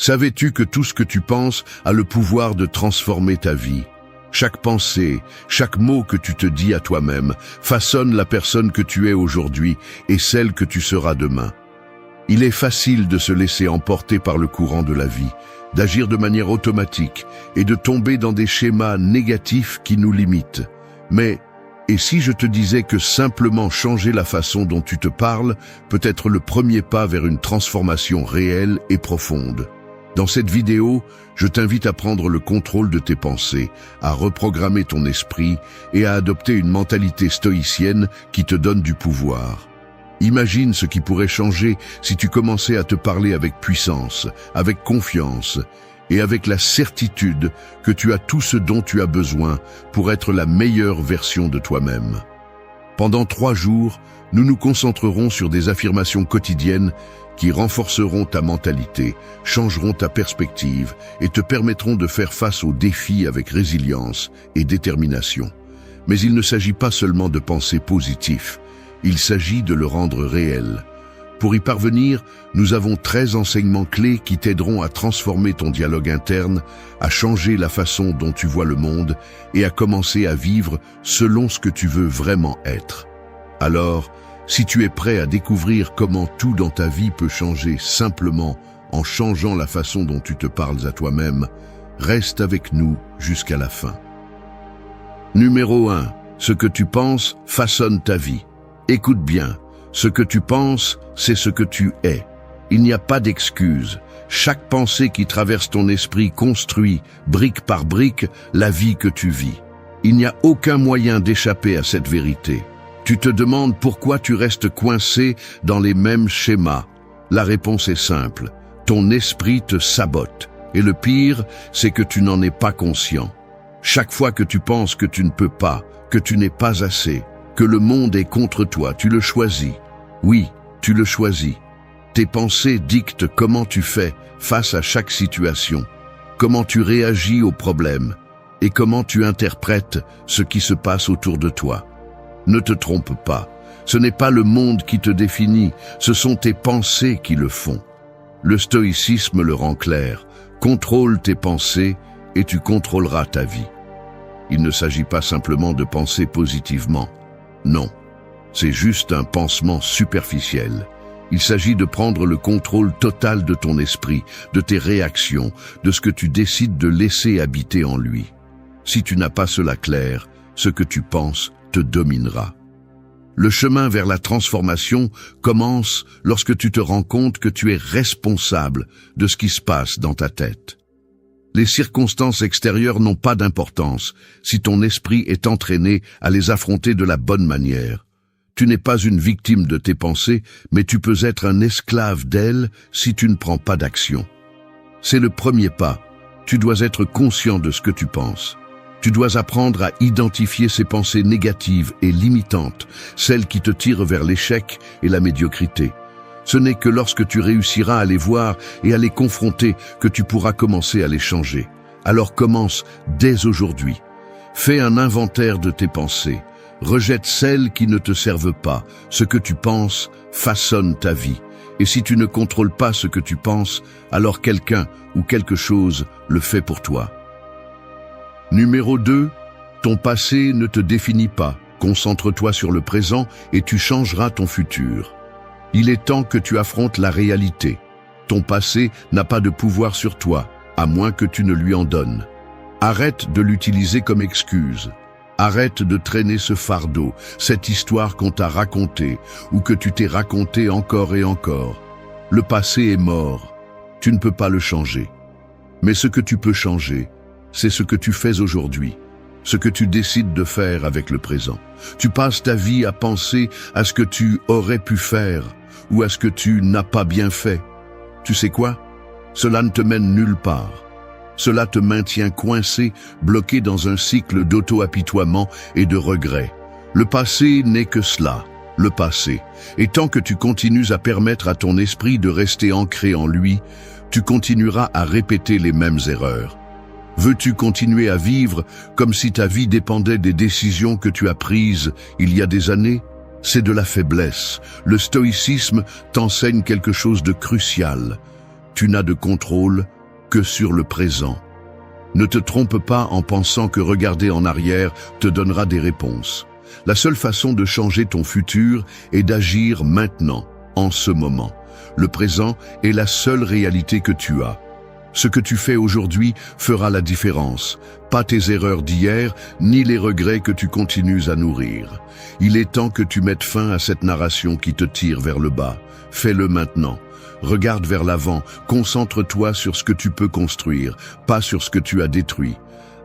Savais-tu que tout ce que tu penses a le pouvoir de transformer ta vie? Chaque pensée, chaque mot que tu te dis à toi-même façonne la personne que tu es aujourd'hui et celle que tu seras demain. Il est facile de se laisser emporter par le courant de la vie, d'agir de manière automatique et de tomber dans des schémas négatifs qui nous limitent. Mais, et si je te disais que simplement changer la façon dont tu te parles peut être le premier pas vers une transformation réelle et profonde? Dans cette vidéo, je t'invite à prendre le contrôle de tes pensées, à reprogrammer ton esprit et à adopter une mentalité stoïcienne qui te donne du pouvoir. Imagine ce qui pourrait changer si tu commençais à te parler avec puissance, avec confiance et avec la certitude que tu as tout ce dont tu as besoin pour être la meilleure version de toi-même. Pendant 3 jours, nous nous concentrerons sur des affirmations quotidiennes qui renforceront ta mentalité, changeront ta perspective et te permettront de faire face aux défis avec résilience et détermination. Mais il ne s'agit pas seulement de penser positif, il s'agit de le rendre réel. Pour y parvenir, nous avons 13 enseignements clés qui t'aideront à transformer ton dialogue interne, à changer la façon dont tu vois le monde et à commencer à vivre selon ce que tu veux vraiment être. Alors, si tu es prêt à découvrir comment tout dans ta vie peut changer simplement en changeant la façon dont tu te parles à toi-même, reste avec nous jusqu'à la fin. Numéro 1. Ce que tu penses façonne ta vie. Écoute bien, ce que tu penses, c'est ce que tu es. Il n'y a pas d'excuse. Chaque pensée qui traverse ton esprit construit, brique par brique, la vie que tu vis. Il n'y a aucun moyen d'échapper à cette vérité. Tu te demandes pourquoi tu restes coincé dans les mêmes schémas. La réponse est simple. Ton esprit te sabote. Et le pire, c'est que tu n'en es pas conscient. Chaque fois que tu penses que tu ne peux pas, que tu n'es pas assez, que le monde est contre toi, tu le choisis. Oui, tu le choisis. Tes pensées dictent comment tu fais face à chaque situation, comment tu réagis aux problèmes et comment tu interprètes ce qui se passe autour de toi. Ne te trompe pas, ce n'est pas le monde qui te définit, ce sont tes pensées qui le font. Le stoïcisme le rend clair, contrôle tes pensées et tu contrôleras ta vie. Il ne s'agit pas simplement de penser positivement, non, c'est juste un pansement superficiel. Il s'agit de prendre le contrôle total de ton esprit, de tes réactions, de ce que tu décides de laisser habiter en lui. Si tu n'as pas cela clair, ce que tu penses te dominera. Le chemin vers la transformation commence lorsque tu te rends compte que tu es responsable de ce qui se passe dans ta tête. Les circonstances extérieures n'ont pas d'importance si ton esprit est entraîné à les affronter de la bonne manière. Tu n'es pas une victime de tes pensées, mais tu peux être un esclave d'elles si tu ne prends pas d'action. C'est le premier pas. Tu dois être conscient de ce que tu penses. Tu dois apprendre à identifier ces pensées négatives et limitantes, celles qui te tirent vers l'échec et la médiocrité. Ce n'est que lorsque tu réussiras à les voir et à les confronter que tu pourras commencer à les changer. Alors commence dès aujourd'hui. Fais un inventaire de tes pensées. Rejette celles qui ne te servent pas. Ce que tu penses façonne ta vie. Et si tu ne contrôles pas ce que tu penses, alors quelqu'un ou quelque chose le fait pour toi. Numéro 2. Ton passé ne te définit pas. Concentre-toi sur le présent et tu changeras ton futur. Il est temps que tu affrontes la réalité. Ton passé n'a pas de pouvoir sur toi, à moins que tu ne lui en donnes. Arrête de l'utiliser comme excuse. Arrête de traîner ce fardeau, cette histoire qu'on t'a racontée ou que tu t'es raconté encore et encore. Le passé est mort. Tu ne peux pas le changer. Mais ce que tu peux changer, c'est ce que tu fais aujourd'hui, ce que tu décides de faire avec le présent. Tu passes ta vie à penser à ce que tu aurais pu faire ou à ce que tu n'as pas bien fait. Tu sais quoi? Cela ne te mène nulle part. Cela te maintient coincé, bloqué dans un cycle d'auto-apitoiement et de regret. Le passé n'est que cela, le passé. Et tant que tu continues à permettre à ton esprit de rester ancré en lui, tu continueras à répéter les mêmes erreurs. Veux-tu continuer à vivre comme si ta vie dépendait des décisions que tu as prises il y a des années? C'est de la faiblesse. Le stoïcisme t'enseigne quelque chose de crucial. Tu n'as de contrôle que sur le présent. Ne te trompe pas en pensant que regarder en arrière te donnera des réponses. La seule façon de changer ton futur est d'agir maintenant, en ce moment. Le présent est la seule réalité que tu as. Ce que tu fais aujourd'hui fera la différence, pas tes erreurs d'hier, ni les regrets que tu continues à nourrir. Il est temps que tu mettes fin à cette narration qui te tire vers le bas. Fais-le maintenant. Regarde vers l'avant, concentre-toi sur ce que tu peux construire, pas sur ce que tu as détruit.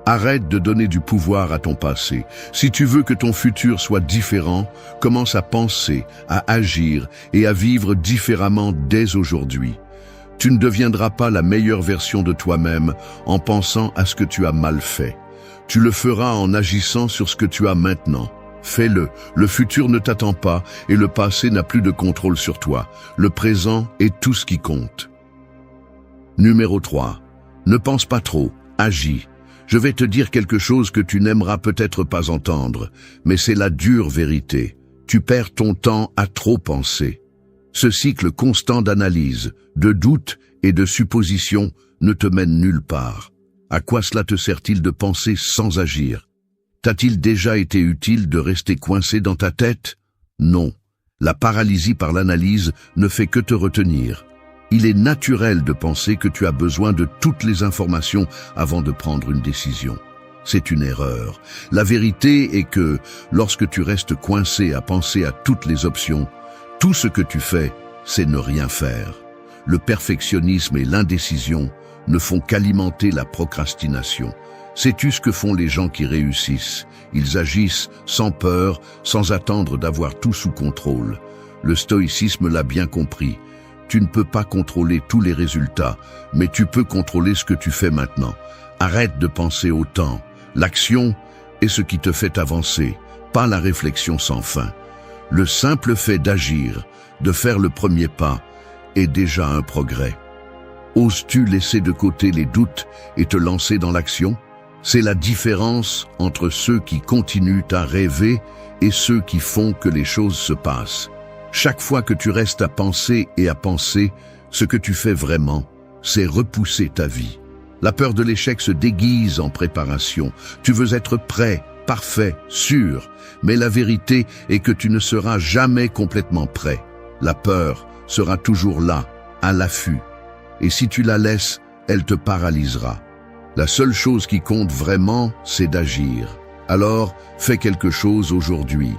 Arrête de donner du pouvoir à ton passé. Si tu veux que ton futur soit différent, commence à penser, à agir et à vivre différemment dès aujourd'hui. Tu ne deviendras pas la meilleure version de toi-même en pensant à ce que tu as mal fait. Tu le feras en agissant sur ce que tu as maintenant. Fais-le. Le futur ne t'attend pas et le passé n'a plus de contrôle sur toi. Le présent est tout ce qui compte. Numéro 3. Ne pense pas trop, agis. Je vais te dire quelque chose que tu n'aimeras peut-être pas entendre, mais c'est la dure vérité. Tu perds ton temps à trop penser. Ce cycle constant d'analyse, de doute et de supposition ne te mène nulle part. À quoi cela te sert-il de penser sans agir? T'a-t-il déjà été utile de rester coincé dans ta tête? Non. La paralysie par l'analyse ne fait que te retenir. Il est naturel de penser que tu as besoin de toutes les informations avant de prendre une décision. C'est une erreur. La vérité est que, lorsque tu restes coincé à penser à toutes les options, tout ce que tu fais, c'est ne rien faire. Le perfectionnisme et l'indécision ne font qu'alimenter la procrastination. Sais-tu ce que font les gens qui réussissent? Ils agissent sans peur, sans attendre d'avoir tout sous contrôle. Le stoïcisme l'a bien compris. Tu ne peux pas contrôler tous les résultats, mais tu peux contrôler ce que tu fais maintenant. Arrête de penser au temps. L'action est ce qui te fait avancer, pas la réflexion sans fin. Le simple fait d'agir, de faire le premier pas, est déjà un progrès. Oses-tu laisser de côté les doutes et te lancer dans l'action? C'est la différence entre ceux qui continuent à rêver et ceux qui font que les choses se passent. Chaque fois que tu restes à penser et à penser, ce que tu fais vraiment, c'est repousser ta vie. La peur de l'échec se déguise en préparation. Tu veux être prêt, parfait, sûr, mais la vérité est que tu ne seras jamais complètement prêt. La peur sera toujours là, à l'affût. Et si tu la laisses, elle te paralysera. La seule chose qui compte vraiment, c'est d'agir. Alors, fais quelque chose aujourd'hui.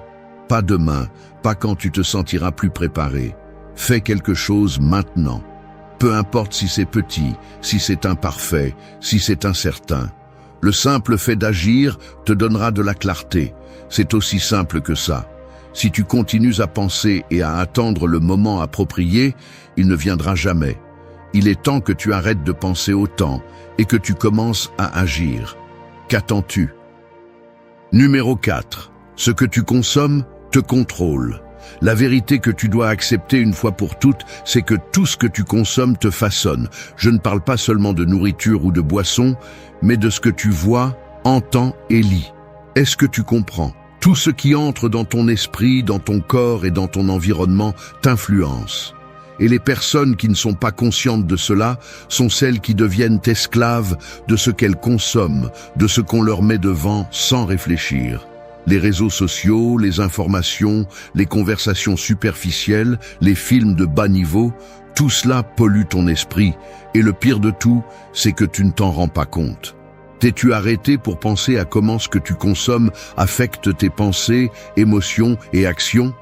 Pas demain, pas quand tu te sentiras plus préparé. Fais quelque chose maintenant. Peu importe si c'est petit, si c'est imparfait, si c'est incertain. Le simple fait d'agir te donnera de la clarté. C'est aussi simple que ça. Si tu continues à penser et à attendre le moment approprié, il ne viendra jamais. Il est temps que tu arrêtes de penser autant et que tu commences à agir. Qu'attends-tu? Numéro 4. Ce que tu consommes te contrôle. La vérité que tu dois accepter une fois pour toutes, c'est que tout ce que tu consommes te façonne. Je ne parle pas seulement de nourriture ou de boisson, mais de ce que tu vois, entends et lis. Est-ce que tu comprends? Tout ce qui entre dans ton esprit, dans ton corps et dans ton environnement t'influence. Et les personnes qui ne sont pas conscientes de cela sont celles qui deviennent esclaves de ce qu'elles consomment, de ce qu'on leur met devant sans réfléchir. Les réseaux sociaux, les informations, les conversations superficielles, les films de bas niveau, tout cela pollue ton esprit. Et le pire de tout, c'est que tu ne t'en rends pas compte. T'es-tu arrêté pour penser à comment ce que tu consommes affecte tes pensées, émotions et actions?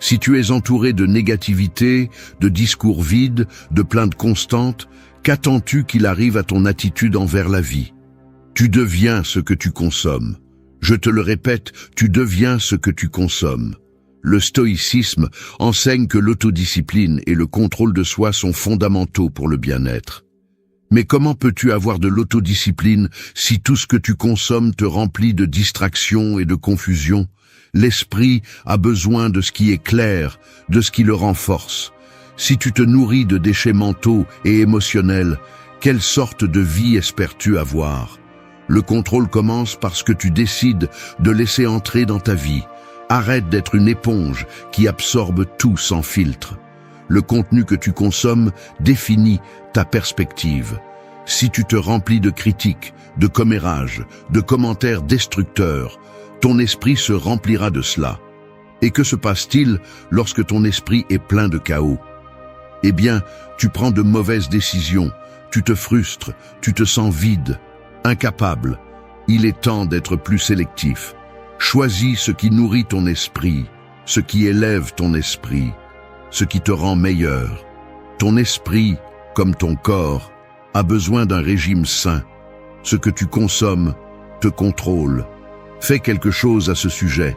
Si tu es entouré de négativité, de discours vides, de plaintes constantes, qu'attends-tu qu'il arrive à ton attitude envers la vie? Tu deviens ce que tu consommes. Je te le répète, tu deviens ce que tu consommes. Le stoïcisme enseigne que l'autodiscipline et le contrôle de soi sont fondamentaux pour le bien-être. Mais comment peux-tu avoir de l'autodiscipline si tout ce que tu consommes te remplit de distractions et de confusion? L'esprit a besoin de ce qui est clair, de ce qui le renforce. Si tu te nourris de déchets mentaux et émotionnels, quelle sorte de vie espères-tu avoir? Le contrôle commence parce que tu décides de laisser entrer dans ta vie. Arrête d'être une éponge qui absorbe tout sans filtre. Le contenu que tu consommes définit ta perspective. Si tu te remplis de critiques, de commérages, de commentaires destructeurs, ton esprit se remplira de cela. Et que se passe-t-il lorsque ton esprit est plein de chaos? Eh bien, tu prends de mauvaises décisions, tu te frustres, tu te sens vide, incapable. Il est temps d'être plus sélectif. Choisis ce qui nourrit ton esprit, ce qui élève ton esprit, ce qui te rend meilleur. Ton esprit, comme ton corps, a besoin d'un régime sain. Ce que tu consommes te contrôle. Fais quelque chose à ce sujet.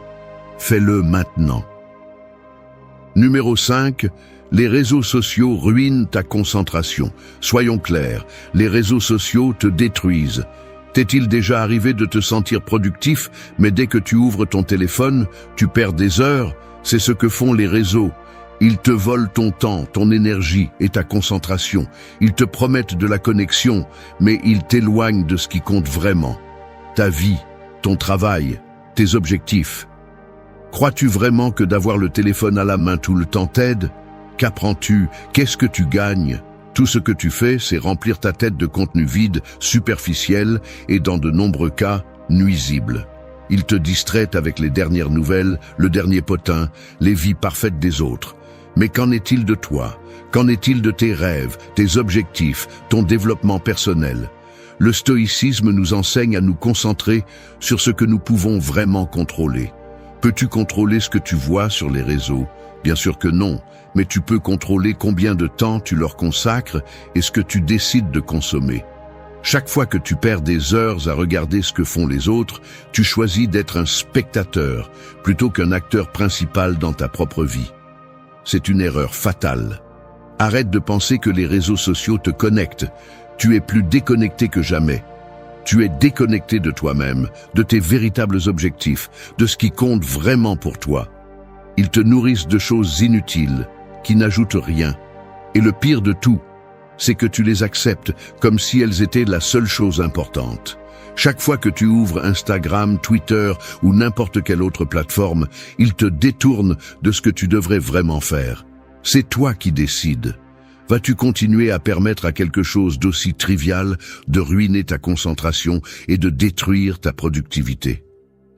Fais-le maintenant. Numéro 5. Les réseaux sociaux ruinent ta concentration. Soyons clairs, les réseaux sociaux te détruisent. T'est-il déjà arrivé de te sentir productif, mais dès que tu ouvres ton téléphone, tu perds des heures? C'est ce que font les réseaux. Ils te volent ton temps, ton énergie et ta concentration. Ils te promettent de la connexion, mais ils t'éloignent de ce qui compte vraiment. Ta vie, ton travail, tes objectifs. Crois-tu vraiment que d'avoir le téléphone à la main tout le temps t'aide? Qu'apprends-tu? Qu'est-ce que tu gagnes? Tout ce que tu fais, c'est remplir ta tête de contenu vide, superficiel et dans de nombreux cas, nuisible. Il te distrait avec les dernières nouvelles, le dernier potin, les vies parfaites des autres. Mais qu'en est-il de toi? Qu'en est-il de tes rêves, tes objectifs, ton développement personnel? Le stoïcisme nous enseigne à nous concentrer sur ce que nous pouvons vraiment contrôler. Peux-tu contrôler ce que tu vois sur les réseaux? Bien sûr que non, mais tu peux contrôler combien de temps tu leur consacres et ce que tu décides de consommer. Chaque fois que tu perds des heures à regarder ce que font les autres, tu choisis d'être un spectateur plutôt qu'un acteur principal dans ta propre vie. C'est une erreur fatale. Arrête de penser que les réseaux sociaux te connectent. Tu es plus déconnecté que jamais. Tu es déconnecté de toi-même, de tes véritables objectifs, de ce qui compte vraiment pour toi. Ils te nourrissent de choses inutiles, qui n'ajoutent rien. Et le pire de tout, c'est que tu les acceptes comme si elles étaient la seule chose importante. Chaque fois que tu ouvres Instagram, Twitter ou n'importe quelle autre plateforme, ils te détournent de ce que tu devrais vraiment faire. C'est toi qui décides. Vas-tu continuer à permettre à quelque chose d'aussi trivial de ruiner ta concentration et de détruire ta productivité?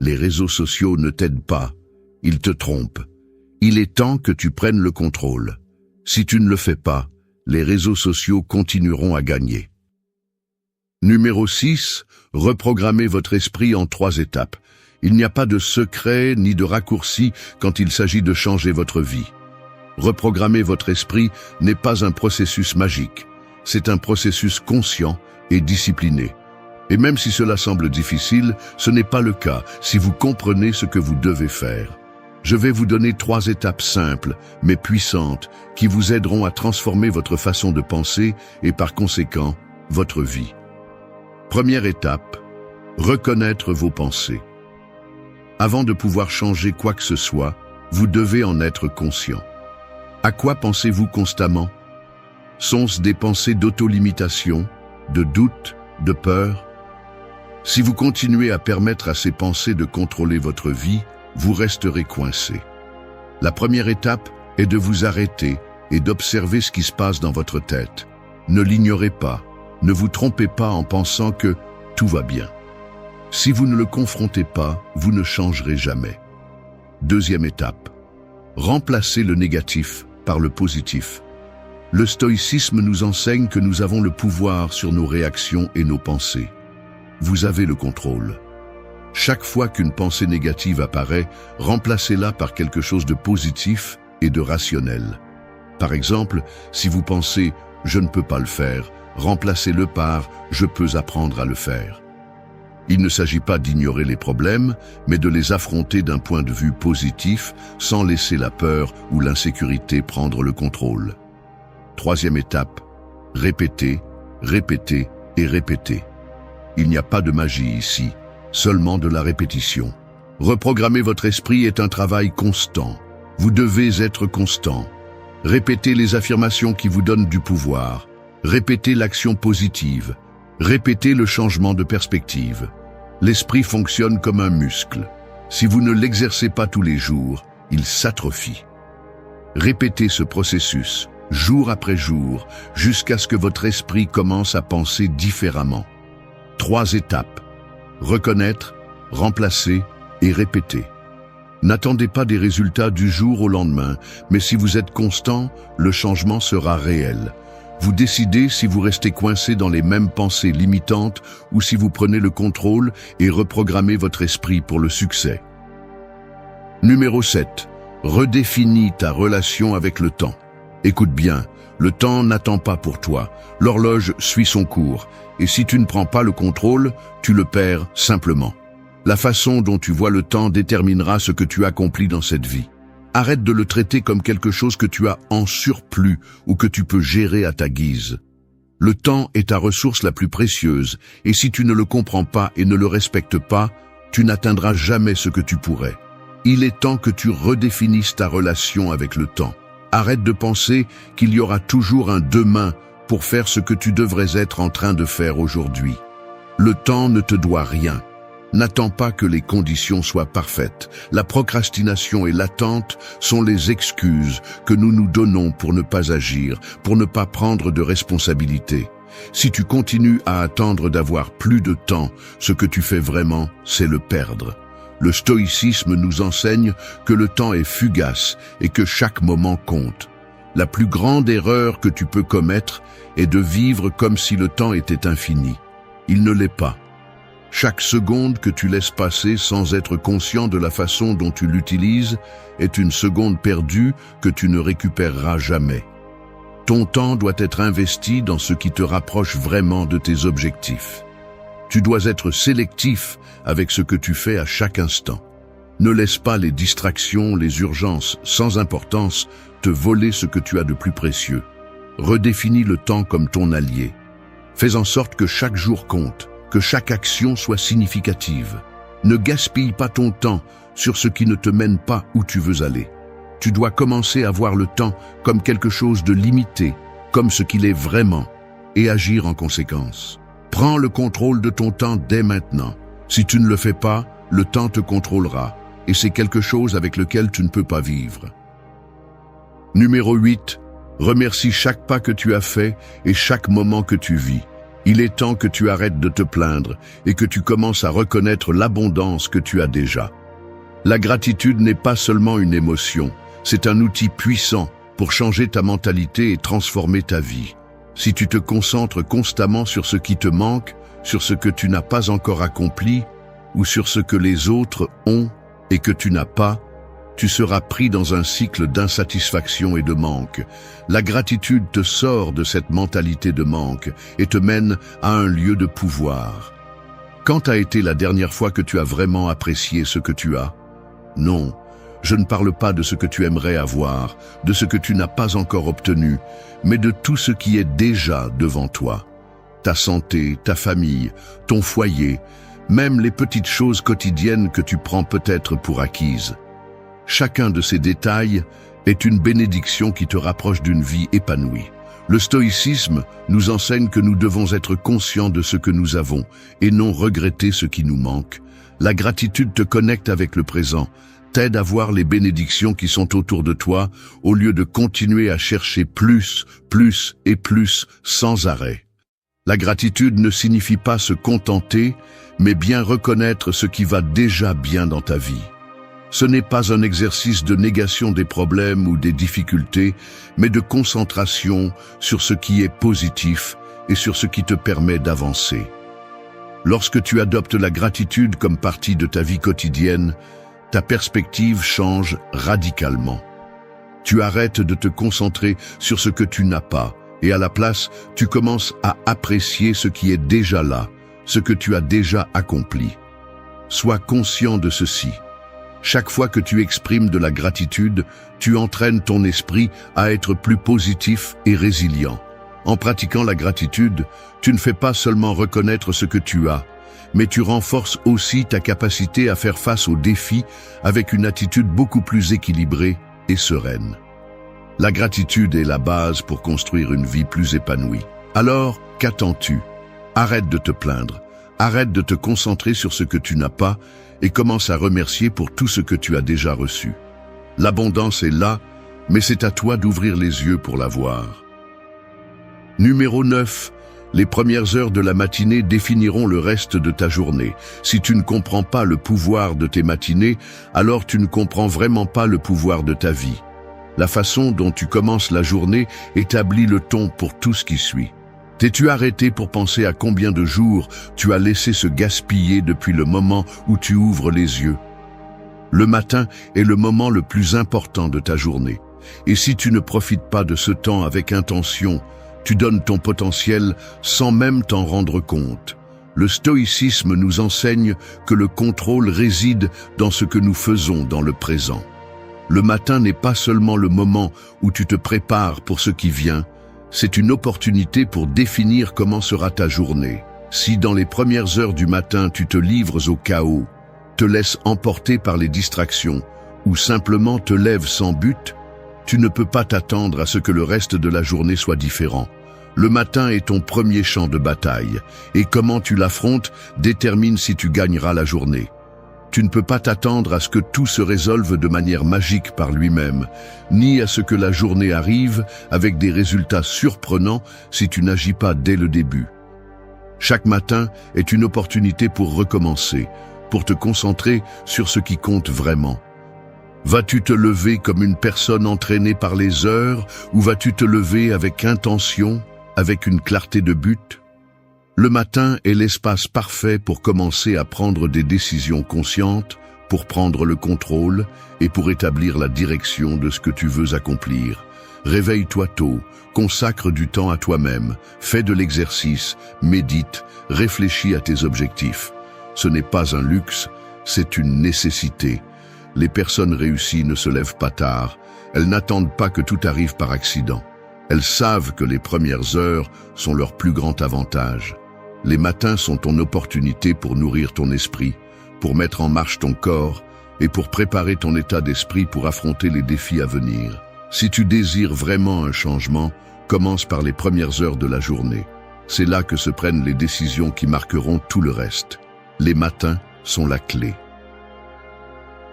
Les réseaux sociaux ne t'aident pas, ils te trompent. Il est temps que tu prennes le contrôle. Si tu ne le fais pas, les réseaux sociaux continueront à gagner. Numéro 6. Reprogrammez votre esprit en 3 étapes. Il n'y a pas de secret ni de raccourci quand il s'agit de changer votre vie. Reprogrammer votre esprit n'est pas un processus magique. C'est un processus conscient et discipliné. Et même si cela semble difficile, ce n'est pas le cas si vous comprenez ce que vous devez faire. Je vais vous donner 3 étapes simples, mais puissantes, qui vous aideront à transformer votre façon de penser et par conséquent, votre vie. Première étape, reconnaître vos pensées. Avant de pouvoir changer quoi que ce soit, vous devez en être conscient. À quoi pensez-vous constamment? Sont-ce des pensées d'auto-limitation, de doute, de peur? Si vous continuez à permettre à ces pensées de contrôler votre vie, vous resterez coincé. La première étape est de vous arrêter et d'observer ce qui se passe dans votre tête. Ne l'ignorez pas, ne vous trompez pas en pensant que tout va bien. Si vous ne le confrontez pas, vous ne changerez jamais. Deuxième étape, remplacez le négatif par le positif. Le stoïcisme nous enseigne que nous avons le pouvoir sur nos réactions et nos pensées. Vous avez le contrôle. Chaque fois qu'une pensée négative apparaît, remplacez-la par quelque chose de positif et de rationnel. Par exemple, si vous pensez « je ne peux pas le faire », remplacez-le par « je peux apprendre à le faire ». Il ne s'agit pas d'ignorer les problèmes, mais de les affronter d'un point de vue positif, sans laisser la peur ou l'insécurité prendre le contrôle. Troisième étape, répétez, répétez et répétez. Il n'y a pas de magie ici, seulement de la répétition. Reprogrammer votre esprit est un travail constant. Vous devez être constant. Répétez les affirmations qui vous donnent du pouvoir. Répétez l'action positive. Répétez le changement de perspective. L'esprit fonctionne comme un muscle. Si vous ne l'exercez pas tous les jours, il s'atrophie. Répétez ce processus, jour après jour, jusqu'à ce que votre esprit commence à penser différemment. 3 étapes. Reconnaître, remplacer et répéter. N'attendez pas des résultats du jour au lendemain, mais si vous êtes constant, le changement sera réel. Vous décidez si vous restez coincé dans les mêmes pensées limitantes ou si vous prenez le contrôle et reprogrammez votre esprit pour le succès. Numéro 7. Redéfinis ta relation avec le temps. Écoute bien, le temps n'attend pas pour toi. L'horloge suit son cours. Et si tu ne prends pas le contrôle, tu le perds simplement. La façon dont tu vois le temps déterminera ce que tu accomplis dans cette vie. Arrête de le traiter comme quelque chose que tu as en surplus ou que tu peux gérer à ta guise. Le temps est ta ressource la plus précieuse, et si tu ne le comprends pas et ne le respectes pas, tu n'atteindras jamais ce que tu pourrais. Il est temps que tu redéfinisses ta relation avec le temps. Arrête de penser qu'il y aura toujours un demain pour faire ce que tu devrais être en train de faire aujourd'hui. Le temps ne te doit rien. N'attends pas que les conditions soient parfaites. La procrastination et l'attente sont les excuses que nous nous donnons pour ne pas agir, pour ne pas prendre de responsabilité. Si tu continues à attendre d'avoir plus de temps, ce que tu fais vraiment, c'est le perdre. Le stoïcisme nous enseigne que le temps est fugace et que chaque moment compte. La plus grande erreur que tu peux commettre est de vivre comme si le temps était infini. Il ne l'est pas. Chaque seconde que tu laisses passer sans être conscient de la façon dont tu l'utilises est une seconde perdue que tu ne récupéreras jamais. Ton temps doit être investi dans ce qui te rapproche vraiment de tes objectifs. Tu dois être sélectif avec ce que tu fais à chaque instant. Ne laisse pas les distractions, les urgences sans importance te voler ce que tu as de plus précieux. Redéfinis le temps comme ton allié. Fais en sorte que chaque jour compte, que chaque action soit significative. Ne gaspille pas ton temps sur ce qui ne te mène pas où tu veux aller. Tu dois commencer à voir le temps comme quelque chose de limité, comme ce qu'il est vraiment, et agir en conséquence. Prends le contrôle de ton temps dès maintenant. Si tu ne le fais pas, le temps te contrôlera, et c'est quelque chose avec lequel tu ne peux pas vivre. Numéro 8. Remercie chaque pas que tu as fait et chaque moment que tu vis. Il est temps que tu arrêtes de te plaindre et que tu commences à reconnaître l'abondance que tu as déjà. La gratitude n'est pas seulement une émotion, c'est un outil puissant pour changer ta mentalité et transformer ta vie. Si tu te concentres constamment sur ce qui te manque, sur ce que tu n'as pas encore accompli, ou sur ce que les autres ont et que tu n'as pas, tu seras pris dans un cycle d'insatisfaction et de manque. La gratitude te sort de cette mentalité de manque et te mène à un lieu de pouvoir. Quand a été la dernière fois que tu as vraiment apprécié ce que tu as? Non, je ne parle pas de ce que tu aimerais avoir, de ce que tu n'as pas encore obtenu, mais de tout ce qui est déjà devant toi. Ta santé, ta famille, ton foyer, même les petites choses quotidiennes que tu prends peut-être pour acquises. Chacun de ces détails est une bénédiction qui te rapproche d'une vie épanouie. Le stoïcisme nous enseigne que nous devons être conscients de ce que nous avons et non regretter ce qui nous manque. La gratitude te connecte avec le présent, t'aide à voir les bénédictions qui sont autour de toi au lieu de continuer à chercher plus, plus et plus sans arrêt. La gratitude ne signifie pas se contenter, mais bien reconnaître ce qui va déjà bien dans ta vie. Ce n'est pas un exercice de négation des problèmes ou des difficultés, mais de concentration sur ce qui est positif et sur ce qui te permet d'avancer. Lorsque tu adoptes la gratitude comme partie de ta vie quotidienne, ta perspective change radicalement. Tu arrêtes de te concentrer sur ce que tu n'as pas, et à la place, tu commences à apprécier ce qui est déjà là, ce que tu as déjà accompli. Sois conscient de ceci. Chaque fois que tu exprimes de la gratitude, tu entraînes ton esprit à être plus positif et résilient. En pratiquant la gratitude, tu ne fais pas seulement reconnaître ce que tu as, mais tu renforces aussi ta capacité à faire face aux défis avec une attitude beaucoup plus équilibrée et sereine. La gratitude est la base pour construire une vie plus épanouie. Alors, qu'attends-tu? Arrête de te plaindre, arrête de te concentrer sur ce que tu n'as pas et commence à remercier pour tout ce que tu as déjà reçu. L'abondance est là, mais c'est à toi d'ouvrir les yeux pour la voir. Numéro 9. Les premières heures de la matinée définiront le reste de ta journée. Si tu ne comprends pas le pouvoir de tes matinées, alors tu ne comprends vraiment pas le pouvoir de ta vie. La façon dont tu commences la journée établit le ton pour tout ce qui suit. T'es-tu arrêté pour penser à combien de jours tu as laissé se gaspiller depuis le moment où tu ouvres les yeux? Le matin est le moment le plus important de ta journée. Et si tu ne profites pas de ce temps avec intention, tu donnes ton potentiel sans même t'en rendre compte. Le stoïcisme nous enseigne que le contrôle réside dans ce que nous faisons dans le présent. Le matin n'est pas seulement le moment où tu te prépares pour ce qui vient, c'est une opportunité pour définir comment sera ta journée. Si dans les premières heures du matin tu te livres au chaos, te laisses emporter par les distractions ou simplement te lèves sans but, tu ne peux pas t'attendre à ce que le reste de la journée soit différent. Le matin est ton premier champ de bataille, et comment tu l'affrontes détermine si tu gagneras la journée. Tu ne peux pas t'attendre à ce que tout se résolve de manière magique par lui-même, ni à ce que la journée arrive avec des résultats surprenants si tu n'agis pas dès le début. Chaque matin est une opportunité pour recommencer, pour te concentrer sur ce qui compte vraiment. Vas-tu te lever comme une personne entraînée par les heures, ou vas-tu te lever avec intention, avec une clarté de but? Le matin est l'espace parfait pour commencer à prendre des décisions conscientes, pour prendre le contrôle et pour établir la direction de ce que tu veux accomplir. Réveille-toi tôt, consacre du temps à toi-même, fais de l'exercice, médite, réfléchis à tes objectifs. Ce n'est pas un luxe, c'est une nécessité. Les personnes réussies ne se lèvent pas tard, elles n'attendent pas que tout arrive par accident. Elles savent que les premières heures sont leur plus grand avantage. Les matins sont ton opportunité pour nourrir ton esprit, pour mettre en marche ton corps et pour préparer ton état d'esprit pour affronter les défis à venir. Si tu désires vraiment un changement, commence par les premières heures de la journée. C'est là que se prennent les décisions qui marqueront tout le reste. Les matins sont la clé.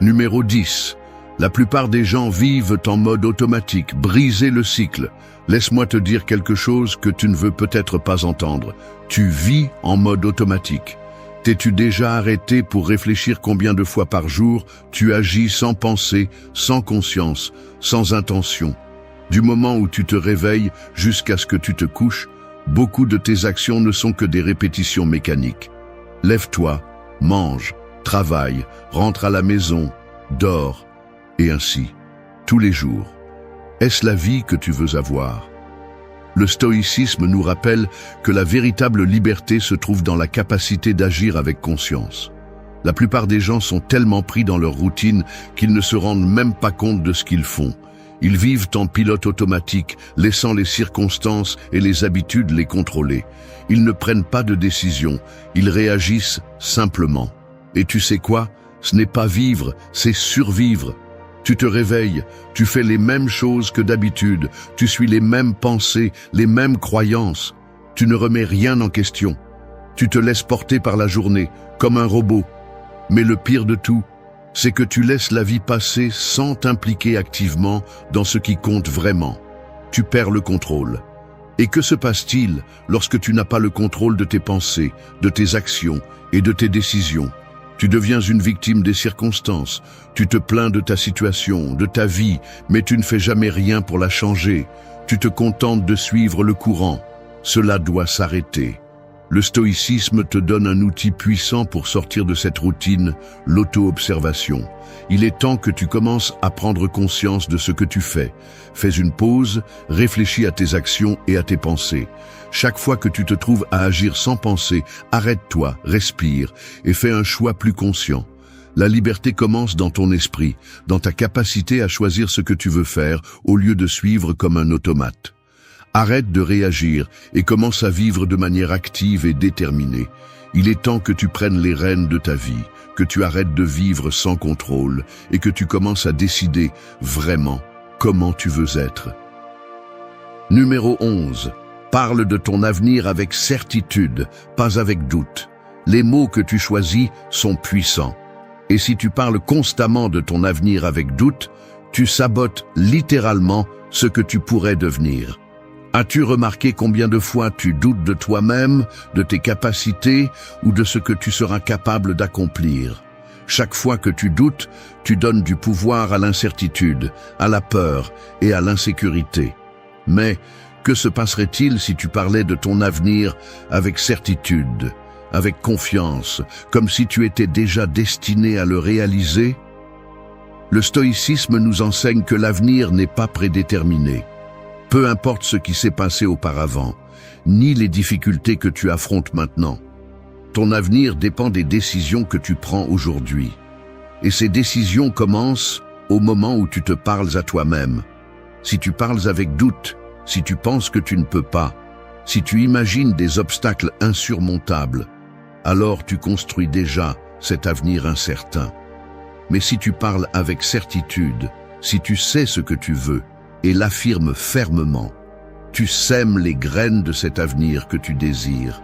Numéro 10. La plupart des gens vivent en mode automatique, briser le cycle. Laisse-moi te dire quelque chose que tu ne veux peut-être pas entendre. Tu vis en mode automatique. T'es-tu déjà arrêté pour réfléchir combien de fois par jour tu agis sans penser, sans conscience, sans intention? Du moment où tu te réveilles jusqu'à ce que tu te couches, beaucoup de tes actions ne sont que des répétitions mécaniques. Lève-toi, mange, travaille, rentre à la maison, dors, et ainsi, tous les jours. Est-ce la vie que tu veux avoir? Le stoïcisme nous rappelle que la véritable liberté se trouve dans la capacité d'agir avec conscience. La plupart des gens sont tellement pris dans leur routine qu'ils ne se rendent même pas compte de ce qu'ils font. Ils vivent en pilote automatique, laissant les circonstances et les habitudes les contrôler. Ils ne prennent pas de décision, ils réagissent simplement. Et tu sais quoi? Ce n'est pas vivre, c'est survivre. Tu te réveilles, tu fais les mêmes choses que d'habitude, tu suis les mêmes pensées, les mêmes croyances. Tu ne remets rien en question. Tu te laisses porter par la journée, comme un robot. Mais le pire de tout, c'est que tu laisses la vie passer sans t'impliquer activement dans ce qui compte vraiment. Tu perds le contrôle. Et que se passe-t-il lorsque tu n'as pas le contrôle de tes pensées, de tes actions et de tes décisions? Tu deviens une victime des circonstances, tu te plains de ta situation, de ta vie, mais tu ne fais jamais rien pour la changer. Tu te contentes de suivre le courant. Cela doit s'arrêter. Le stoïcisme te donne un outil puissant pour sortir de cette routine, l'auto-observation. Il est temps que tu commences à prendre conscience de ce que tu fais. Fais une pause, réfléchis à tes actions et à tes pensées. Chaque fois que tu te trouves à agir sans penser, arrête-toi, respire et fais un choix plus conscient. La liberté commence dans ton esprit, dans ta capacité à choisir ce que tu veux faire au lieu de suivre comme un automate. Arrête de réagir et commence à vivre de manière active et déterminée. Il est temps que tu prennes les rênes de ta vie, que tu arrêtes de vivre sans contrôle et que tu commences à décider vraiment comment tu veux être. Numéro 11. Parle de ton avenir avec certitude, pas avec doute. Les mots que tu choisis sont puissants. Et si tu parles constamment de ton avenir avec doute, tu sabotes littéralement ce que tu pourrais devenir. As-tu remarqué combien de fois tu doutes de toi-même, de tes capacités ou de ce que tu seras capable d'accomplir? Chaque fois que tu doutes, tu donnes du pouvoir à l'incertitude, à la peur et à l'insécurité. Mais que se passerait-il si tu parlais de ton avenir avec certitude, avec confiance, comme si tu étais déjà destiné à le réaliser? Le stoïcisme nous enseigne que l'avenir n'est pas prédéterminé. Peu importe ce qui s'est passé auparavant, ni les difficultés que tu affrontes maintenant. Ton avenir dépend des décisions que tu prends aujourd'hui. Et ces décisions commencent au moment où tu te parles à toi-même. Si tu parles avec doute, si tu penses que tu ne peux pas, si tu imagines des obstacles insurmontables, alors tu construis déjà cet avenir incertain. Mais si tu parles avec certitude, si tu sais ce que tu veux et l'affirmes fermement, tu sèmes les graines de cet avenir que tu désires.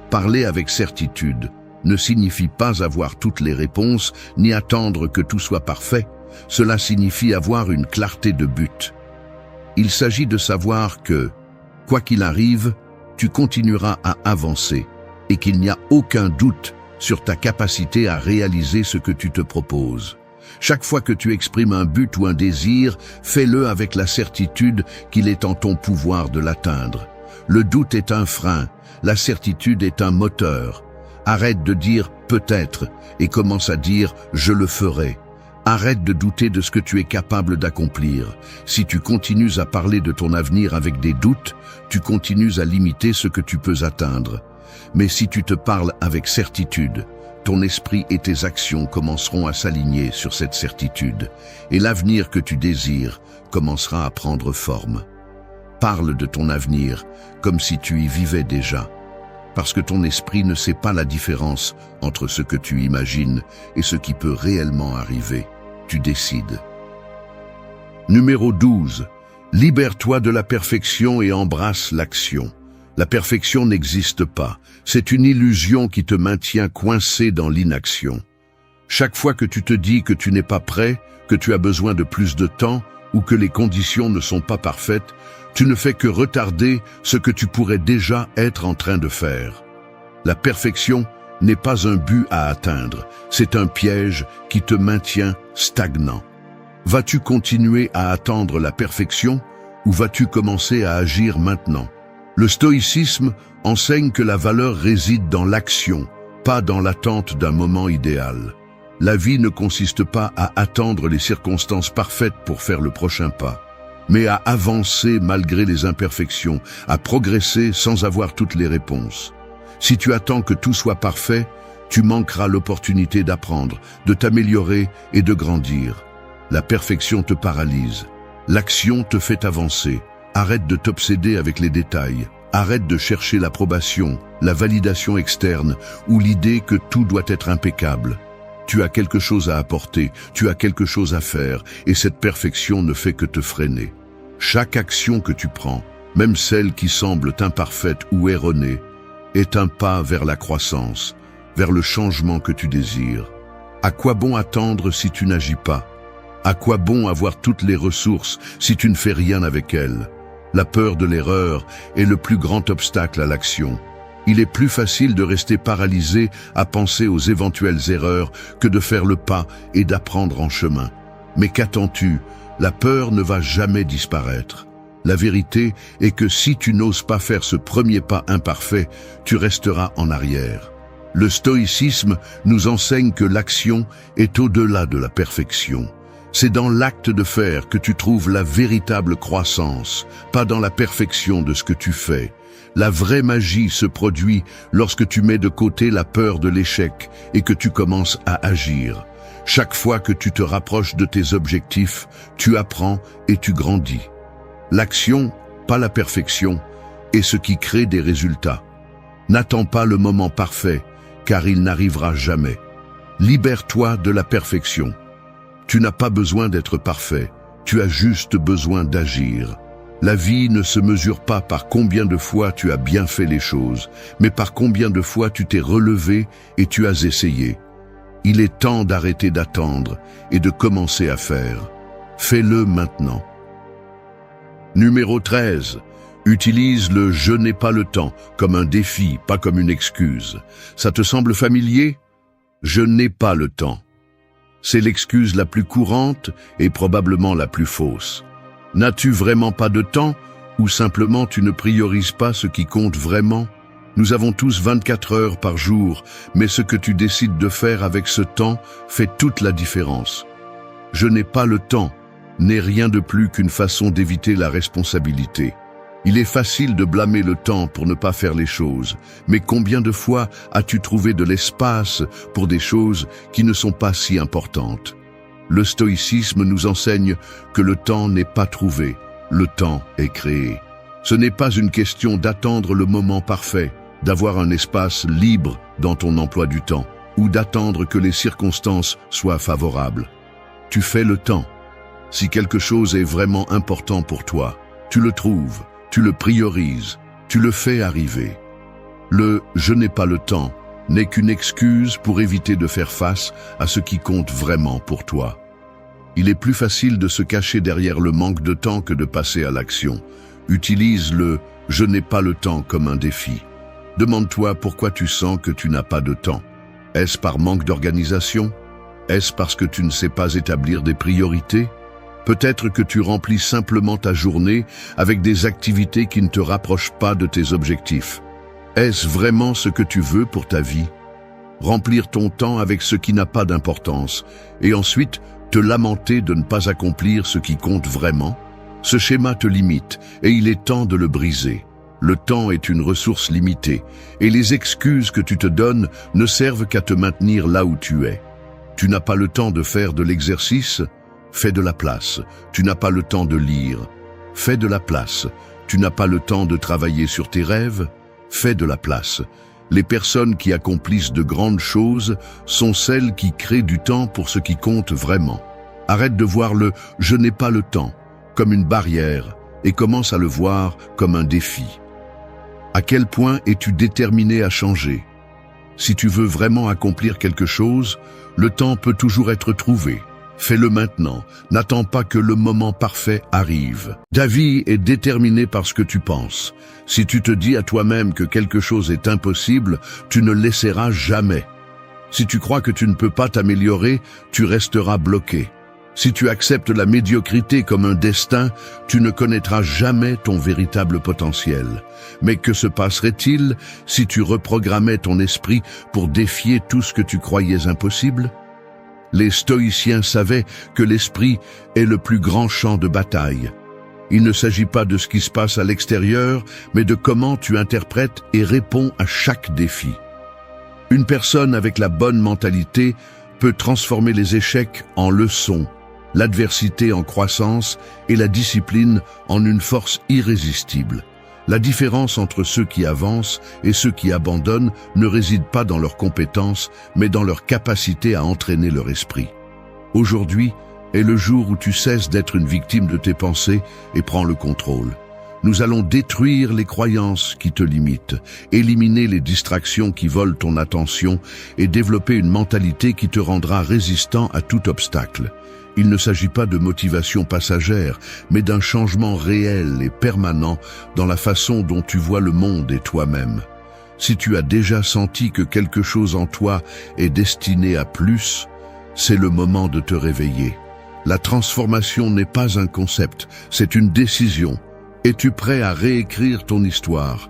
Parler avec certitude ne signifie pas avoir toutes les réponses ni attendre que tout soit parfait. Cela signifie avoir une clarté de but. Il s'agit de savoir que, quoi qu'il arrive, tu continueras à avancer et qu'il n'y a aucun doute sur ta capacité à réaliser ce que tu te proposes. Chaque fois que tu exprimes un but ou un désir, fais-le avec la certitude qu'il est en ton pouvoir de l'atteindre. Le doute est un frein, la certitude est un moteur. Arrête de dire « peut-être » et commence à dire « je le ferai ». Arrête de douter de ce que tu es capable d'accomplir. Si tu continues à parler de ton avenir avec des doutes, tu continues à limiter ce que tu peux atteindre. Mais si tu te parles avec certitude, ton esprit et tes actions commenceront à s'aligner sur cette certitude, et l'avenir que tu désires commencera à prendre forme. Parle de ton avenir comme si tu y vivais déjà, parce que ton esprit ne sait pas la différence entre ce que tu imagines et ce qui peut réellement arriver. Tu décides. Numéro 12. Libère-toi de la perfection et embrasse l'action. La perfection n'existe pas. C'est une illusion qui te maintient coincé dans l'inaction. Chaque fois que tu te dis que tu n'es pas prêt, que tu as besoin de plus de temps ou que les conditions ne sont pas parfaites, tu ne fais que retarder ce que tu pourrais déjà être en train de faire. La perfection n'est pas un but à atteindre, c'est un piège qui te maintient stagnant. Vas-tu continuer à attendre la perfection ou vas-tu commencer à agir maintenant? Le stoïcisme enseigne que la valeur réside dans l'action, pas dans l'attente d'un moment idéal. La vie ne consiste pas à attendre les circonstances parfaites pour faire le prochain pas, mais à avancer malgré les imperfections, à progresser sans avoir toutes les réponses. Si tu attends que tout soit parfait, tu manqueras l'opportunité d'apprendre, de t'améliorer et de grandir. La perfection te paralyse. L'action te fait avancer. Arrête de t'obséder avec les détails. Arrête de chercher l'approbation, la validation externe ou l'idée que tout doit être impeccable. Tu as quelque chose à apporter, tu as quelque chose à faire et cette perfection ne fait que te freiner. Chaque action que tu prends, même celle qui semble imparfaite ou erronée, est un pas vers la croissance, vers le changement que tu désires. À quoi bon attendre si tu n'agis pas? À quoi bon avoir toutes les ressources si tu ne fais rien avec elles? La peur de l'erreur est le plus grand obstacle à l'action. Il est plus facile de rester paralysé à penser aux éventuelles erreurs que de faire le pas et d'apprendre en chemin. Mais qu'attends-tu? La peur ne va jamais disparaître. La vérité est que si tu n'oses pas faire ce premier pas imparfait, tu resteras en arrière. Le stoïcisme nous enseigne que l'action est au-delà de la perfection. C'est dans l'acte de faire que tu trouves la véritable croissance, pas dans la perfection de ce que tu fais. La vraie magie se produit lorsque tu mets de côté la peur de l'échec et que tu commences à agir. Chaque fois que tu te rapproches de tes objectifs, tu apprends et tu grandis. L'action, pas la perfection, est ce qui crée des résultats. N'attends pas le moment parfait, car il n'arrivera jamais. Libère-toi de la perfection. Tu n'as pas besoin d'être parfait, tu as juste besoin d'agir. La vie ne se mesure pas par combien de fois tu as bien fait les choses, mais par combien de fois tu t'es relevé et tu as essayé. Il est temps d'arrêter d'attendre et de commencer à faire. Fais-le maintenant. Numéro 13. Utilise le « je n'ai pas le temps » comme un défi, pas comme une excuse. Ça te semble familier? Je n'ai pas le temps. C'est l'excuse la plus courante et probablement la plus fausse. N'as-tu vraiment pas de temps ou simplement tu ne priorises pas ce qui compte vraiment? Nous avons tous 24 heures par jour, mais ce que tu décides de faire avec ce temps fait toute la différence. Je n'ai pas le temps n'est rien de plus qu'une façon d'éviter la responsabilité. Il est facile de blâmer le temps pour ne pas faire les choses, mais combien de fois as-tu trouvé de l'espace pour des choses qui ne sont pas si importantes? Le stoïcisme nous enseigne que le temps n'est pas trouvé, le temps est créé. Ce n'est pas une question d'attendre le moment parfait, d'avoir un espace libre dans ton emploi du temps, ou d'attendre que les circonstances soient favorables. Tu fais le temps. Si quelque chose est vraiment important pour toi, tu le trouves. Tu le priorises, tu le fais arriver. Le « je n'ai pas le temps » n'est qu'une excuse pour éviter de faire face à ce qui compte vraiment pour toi. Il est plus facile de se cacher derrière le manque de temps que de passer à l'action. Utilise le « je n'ai pas le temps » comme un défi. Demande-toi pourquoi tu sens que tu n'as pas de temps. Est-ce par manque d'organisation? Est-ce parce que tu ne sais pas établir des priorités? Peut-être que tu remplis simplement ta journée avec des activités qui ne te rapprochent pas de tes objectifs. Est-ce vraiment ce que tu veux pour ta vie? Remplir ton temps avec ce qui n'a pas d'importance et ensuite te lamenter de ne pas accomplir ce qui compte vraiment? Ce schéma te limite et il est temps de le briser. Le temps est une ressource limitée et les excuses que tu te donnes ne servent qu'à te maintenir là où tu es. Tu n'as pas le temps de faire de l'exercice? Fais de la place. Tu n'as pas le temps de lire. Fais de la place. Tu n'as pas le temps de travailler sur tes rêves. Fais de la place. Les personnes qui accomplissent de grandes choses sont celles qui créent du temps pour ce qui compte vraiment. Arrête de voir le « je n'ai pas le temps » comme une barrière et commence à le voir comme un défi. À quel point es-tu déterminé à changer? Si tu veux vraiment accomplir quelque chose, le temps peut toujours être trouvé. Fais-le maintenant, n'attends pas que le moment parfait arrive. Ta vie est déterminée par ce que tu penses. Si tu te dis à toi-même que quelque chose est impossible, tu ne l'essaieras jamais. Si tu crois que tu ne peux pas t'améliorer, tu resteras bloqué. Si tu acceptes la médiocrité comme un destin, tu ne connaîtras jamais ton véritable potentiel. Mais que se passerait-il si tu reprogrammais ton esprit pour défier tout ce que tu croyais impossible? Les stoïciens savaient que l'esprit est le plus grand champ de bataille. Il ne s'agit pas de ce qui se passe à l'extérieur, mais de comment tu interprètes et réponds à chaque défi. Une personne avec la bonne mentalité peut transformer les échecs en leçons, l'adversité en croissance et la discipline en une force irrésistible. La différence entre ceux qui avancent et ceux qui abandonnent ne réside pas dans leurs compétences, mais dans leur capacité à entraîner leur esprit. Aujourd'hui est le jour où tu cesses d'être une victime de tes pensées et prends le contrôle. Nous allons détruire les croyances qui te limitent, éliminer les distractions qui volent ton attention et développer une mentalité qui te rendra résistant à tout obstacle. Il ne s'agit pas de motivation passagère, mais d'un changement réel et permanent dans la façon dont tu vois le monde et toi-même. Si tu as déjà senti que quelque chose en toi est destiné à plus, c'est le moment de te réveiller. La transformation n'est pas un concept, c'est une décision. Es-tu prêt à réécrire ton histoire?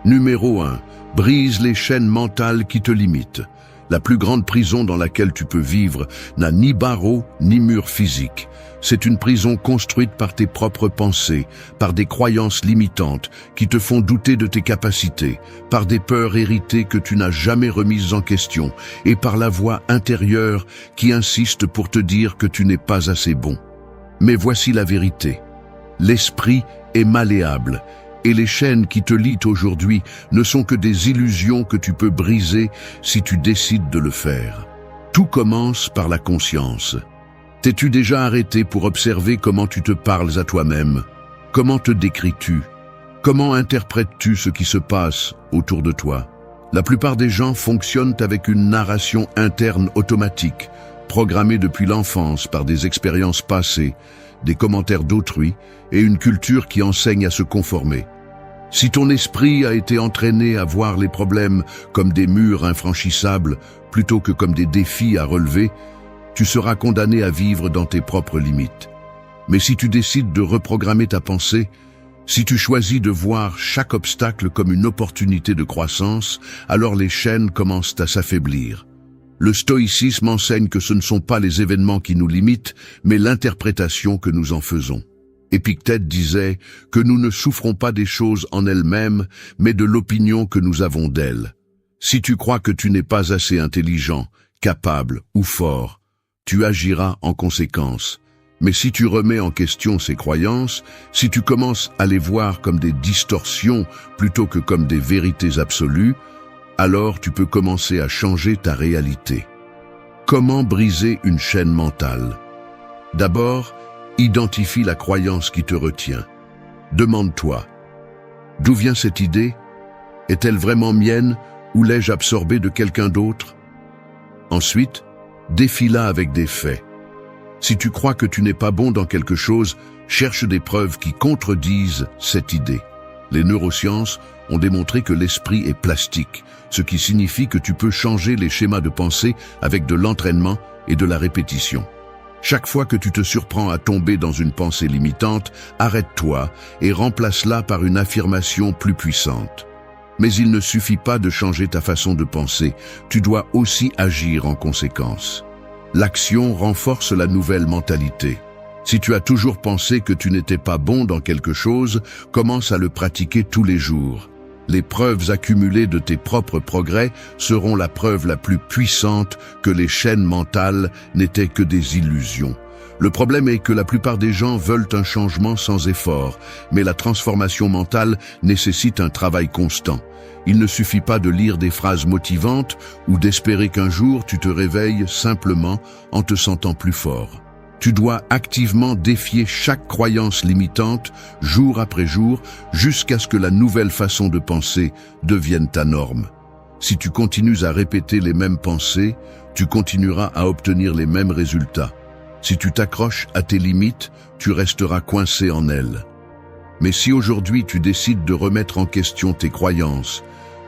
Numéro 1. Brise les chaînes mentales qui te limitent. La plus grande prison dans laquelle tu peux vivre n'a ni barreaux ni murs physiques. C'est une prison construite par tes propres pensées, par des croyances limitantes qui te font douter de tes capacités, par des peurs héritées que tu n'as jamais remises en question et par la voix intérieure qui insiste pour te dire que tu n'es pas assez bon. Mais voici la vérité. L'esprit est malléable. Et les chaînes qui te lient aujourd'hui ne sont que des illusions que tu peux briser si tu décides de le faire. Tout commence par la conscience. T'es-tu déjà arrêté pour observer comment tu te parles à toi-même? Comment te décris-tu? Comment interprètes-tu ce qui se passe autour de toi? La plupart des gens fonctionnent avec une narration interne automatique. programmés depuis l'enfance par des expériences passées, des commentaires d'autrui et une culture qui enseigne à se conformer. Si ton esprit a été entraîné à voir les problèmes comme des murs infranchissables plutôt que comme des défis à relever, tu seras condamné à vivre dans tes propres limites. Mais si tu décides de reprogrammer ta pensée, si tu choisis de voir chaque obstacle comme une opportunité de croissance, alors les chaînes commencent à s'affaiblir. Le stoïcisme enseigne que ce ne sont pas les événements qui nous limitent, mais l'interprétation que nous en faisons. Épictète disait que nous ne souffrons pas des choses en elles-mêmes, mais de l'opinion que nous avons d'elles. Si tu crois que tu n'es pas assez intelligent, capable ou fort, tu agiras en conséquence. Mais si tu remets en question ces croyances, si tu commences à les voir comme des distorsions plutôt que comme des vérités absolues, alors tu peux commencer à changer ta réalité. Comment briser une chaîne mentale? D'abord, identifie la croyance qui te retient. Demande-toi, d'où vient cette idée? Est-elle vraiment mienne ou l'ai-je absorbée de quelqu'un d'autre? Ensuite, défie-la avec des faits. Si tu crois que tu n'es pas bon dans quelque chose, cherche des preuves qui contredisent cette idée. Les neurosciences ont démontré que l'esprit est plastique, ce qui signifie que tu peux changer les schémas de pensée avec de l'entraînement et de la répétition. Chaque fois que tu te surprends à tomber dans une pensée limitante, arrête-toi et remplace-la par une affirmation plus puissante. Mais il ne suffit pas de changer ta façon de penser, tu dois aussi agir en conséquence. L'action renforce la nouvelle mentalité. Si tu as toujours pensé que tu n'étais pas bon dans quelque chose, commence à le pratiquer tous les jours. Les preuves accumulées de tes propres progrès seront la preuve la plus puissante que les chaînes mentales n'étaient que des illusions. Le problème est que la plupart des gens veulent un changement sans effort, mais la transformation mentale nécessite un travail constant. Il ne suffit pas de lire des phrases motivantes ou d'espérer qu'un jour tu te réveilles simplement en te sentant plus fort. Tu dois activement défier chaque croyance limitante, jour après jour, jusqu'à ce que la nouvelle façon de penser devienne ta norme. Si tu continues à répéter les mêmes pensées, tu continueras à obtenir les mêmes résultats. Si tu t'accroches à tes limites, tu resteras coincé en elles. Mais si aujourd'hui tu décides de remettre en question tes croyances,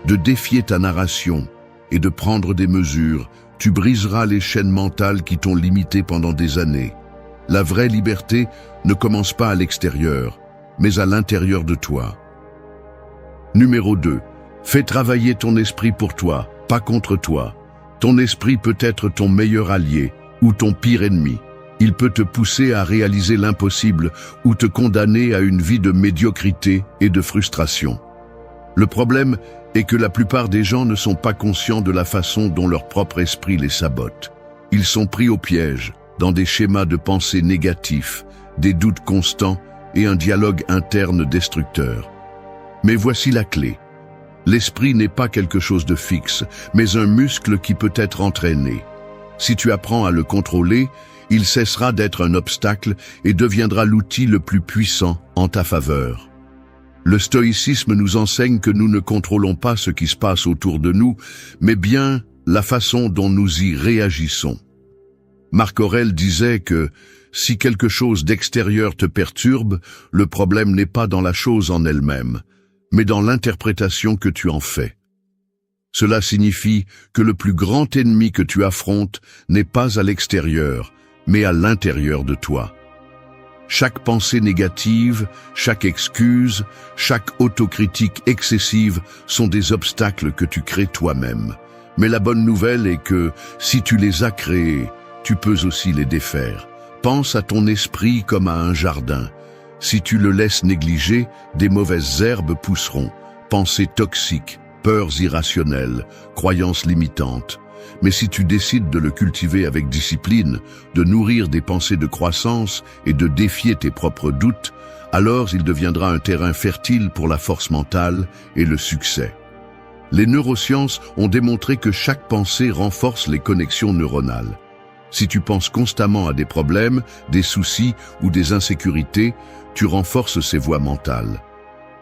de défier ta narration et de prendre des mesures, tu briseras les chaînes mentales qui t'ont limité pendant des années. La vraie liberté ne commence pas à l'extérieur, mais à l'intérieur de toi. Numéro 2. Fais travailler ton esprit pour toi, pas contre toi. Ton esprit peut être ton meilleur allié ou ton pire ennemi. Il peut te pousser à réaliser l'impossible ou te condamner à une vie de médiocrité et de frustration. Le problème est que la plupart des gens ne sont pas conscients de la façon dont leur propre esprit les sabote. Ils sont pris au piège, dans des schémas de pensée négatifs, des doutes constants et un dialogue interne destructeur. Mais voici la clé. L'esprit n'est pas quelque chose de fixe, mais un muscle qui peut être entraîné. Si tu apprends à le contrôler, il cessera d'être un obstacle et deviendra l'outil le plus puissant en ta faveur. Le stoïcisme nous enseigne que nous ne contrôlons pas ce qui se passe autour de nous, mais bien la façon dont nous y réagissons. Marc Aurèle disait que si quelque chose d'extérieur te perturbe, le problème n'est pas dans la chose en elle-même, mais dans l'interprétation que tu en fais. Cela signifie que le plus grand ennemi que tu affrontes n'est pas à l'extérieur, mais à l'intérieur de toi. Chaque pensée négative, chaque excuse, chaque autocritique excessive sont des obstacles que tu crées toi-même. Mais la bonne nouvelle est que, si tu les as créés, tu peux aussi les défaire. Pense à ton esprit comme à un jardin. Si tu le laisses négliger, des mauvaises herbes pousseront. Pensées toxiques, peurs irrationnelles, croyances limitantes. Mais si tu décides de le cultiver avec discipline, de nourrir des pensées de croissance et de défier tes propres doutes, alors il deviendra un terrain fertile pour la force mentale et le succès. Les neurosciences ont démontré que chaque pensée renforce les connexions neuronales. Si tu penses constamment à des problèmes, des soucis ou des insécurités, tu renforces ces voies mentales.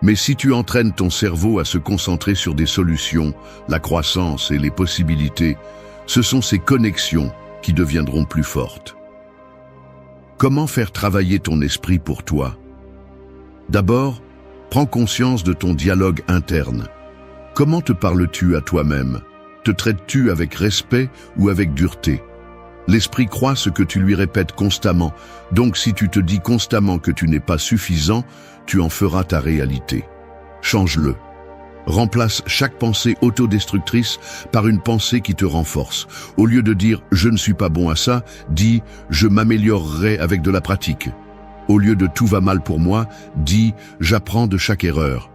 Mais si tu entraînes ton cerveau à se concentrer sur des solutions, la croissance et les possibilités, ce sont ces connexions qui deviendront plus fortes. Comment faire travailler ton esprit pour toi? D'abord, prends conscience de ton dialogue interne. Comment te parles-tu à toi-même? Te traites-tu avec respect ou avec dureté? L'esprit croit ce que tu lui répètes constamment, donc si tu te dis constamment que tu n'es pas suffisant, tu en feras ta réalité. Change-le. Remplace chaque pensée autodestructrice par une pensée qui te renforce. Au lieu de dire « je ne suis pas bon à ça », dis « je m'améliorerai avec de la pratique ». Au lieu de « tout va mal pour moi », dis « j'apprends de chaque erreur ».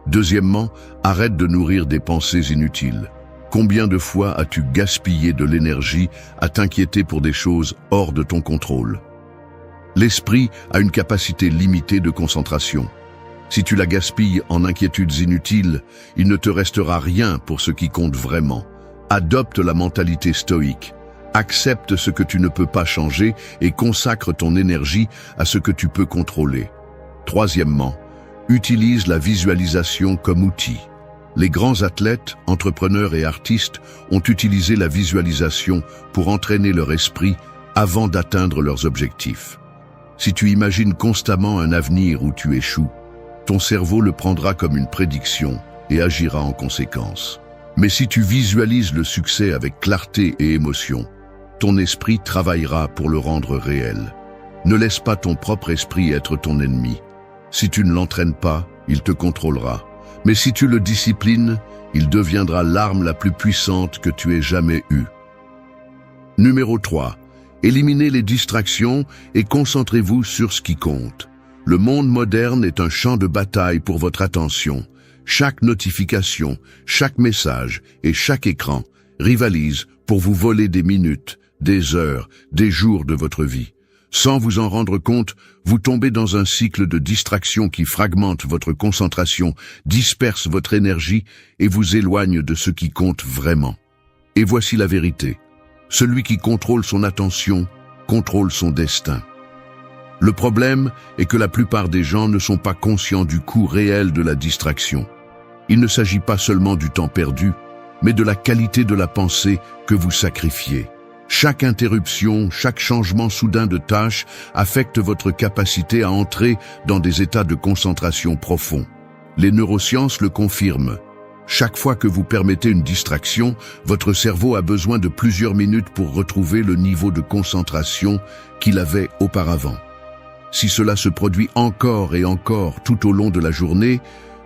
Deuxièmement, arrête de nourrir des pensées inutiles. Combien de fois as-tu gaspillé de l'énergie à t'inquiéter pour des choses hors de ton contrôle? L'esprit a une capacité limitée de concentration. Si tu la gaspilles en inquiétudes inutiles, il ne te restera rien pour ce qui compte vraiment. Adopte la mentalité stoïque. Accepte ce que tu ne peux pas changer et consacre ton énergie à ce que tu peux contrôler. Troisièmement, utilise la visualisation comme outil. Les grands athlètes, entrepreneurs et artistes ont utilisé la visualisation pour entraîner leur esprit avant d'atteindre leurs objectifs. Si tu imagines constamment un avenir où tu échoues, ton cerveau le prendra comme une prédiction et agira en conséquence. Mais si tu visualises le succès avec clarté et émotion, ton esprit travaillera pour le rendre réel. Ne laisse pas ton propre esprit être ton ennemi. Si tu ne l'entraînes pas, il te contrôlera. Mais si tu le disciplines, il deviendra l'arme la plus puissante que tu aies jamais eue. Numéro 3. Éliminez les distractions et concentrez-vous sur ce qui compte. Le monde moderne est un champ de bataille pour votre attention. Chaque notification, chaque message et chaque écran rivalisent pour vous voler des minutes, des heures, des jours de votre vie. Sans vous en rendre compte, vous tombez dans un cycle de distraction qui fragmente votre concentration, disperse votre énergie et vous éloigne de ce qui compte vraiment. Et voici la vérité. Celui qui contrôle son attention contrôle son destin. Le problème est que la plupart des gens ne sont pas conscients du coût réel de la distraction. Il ne s'agit pas seulement du temps perdu, mais de la qualité de la pensée que vous sacrifiez. Chaque interruption, chaque changement soudain de tâche affecte votre capacité à entrer dans des états de concentration profonds. Les neurosciences le confirment. Chaque fois que vous permettez une distraction, votre cerveau a besoin de plusieurs minutes pour retrouver le niveau de concentration qu'il avait auparavant. Si cela se produit encore et encore tout au long de la journée,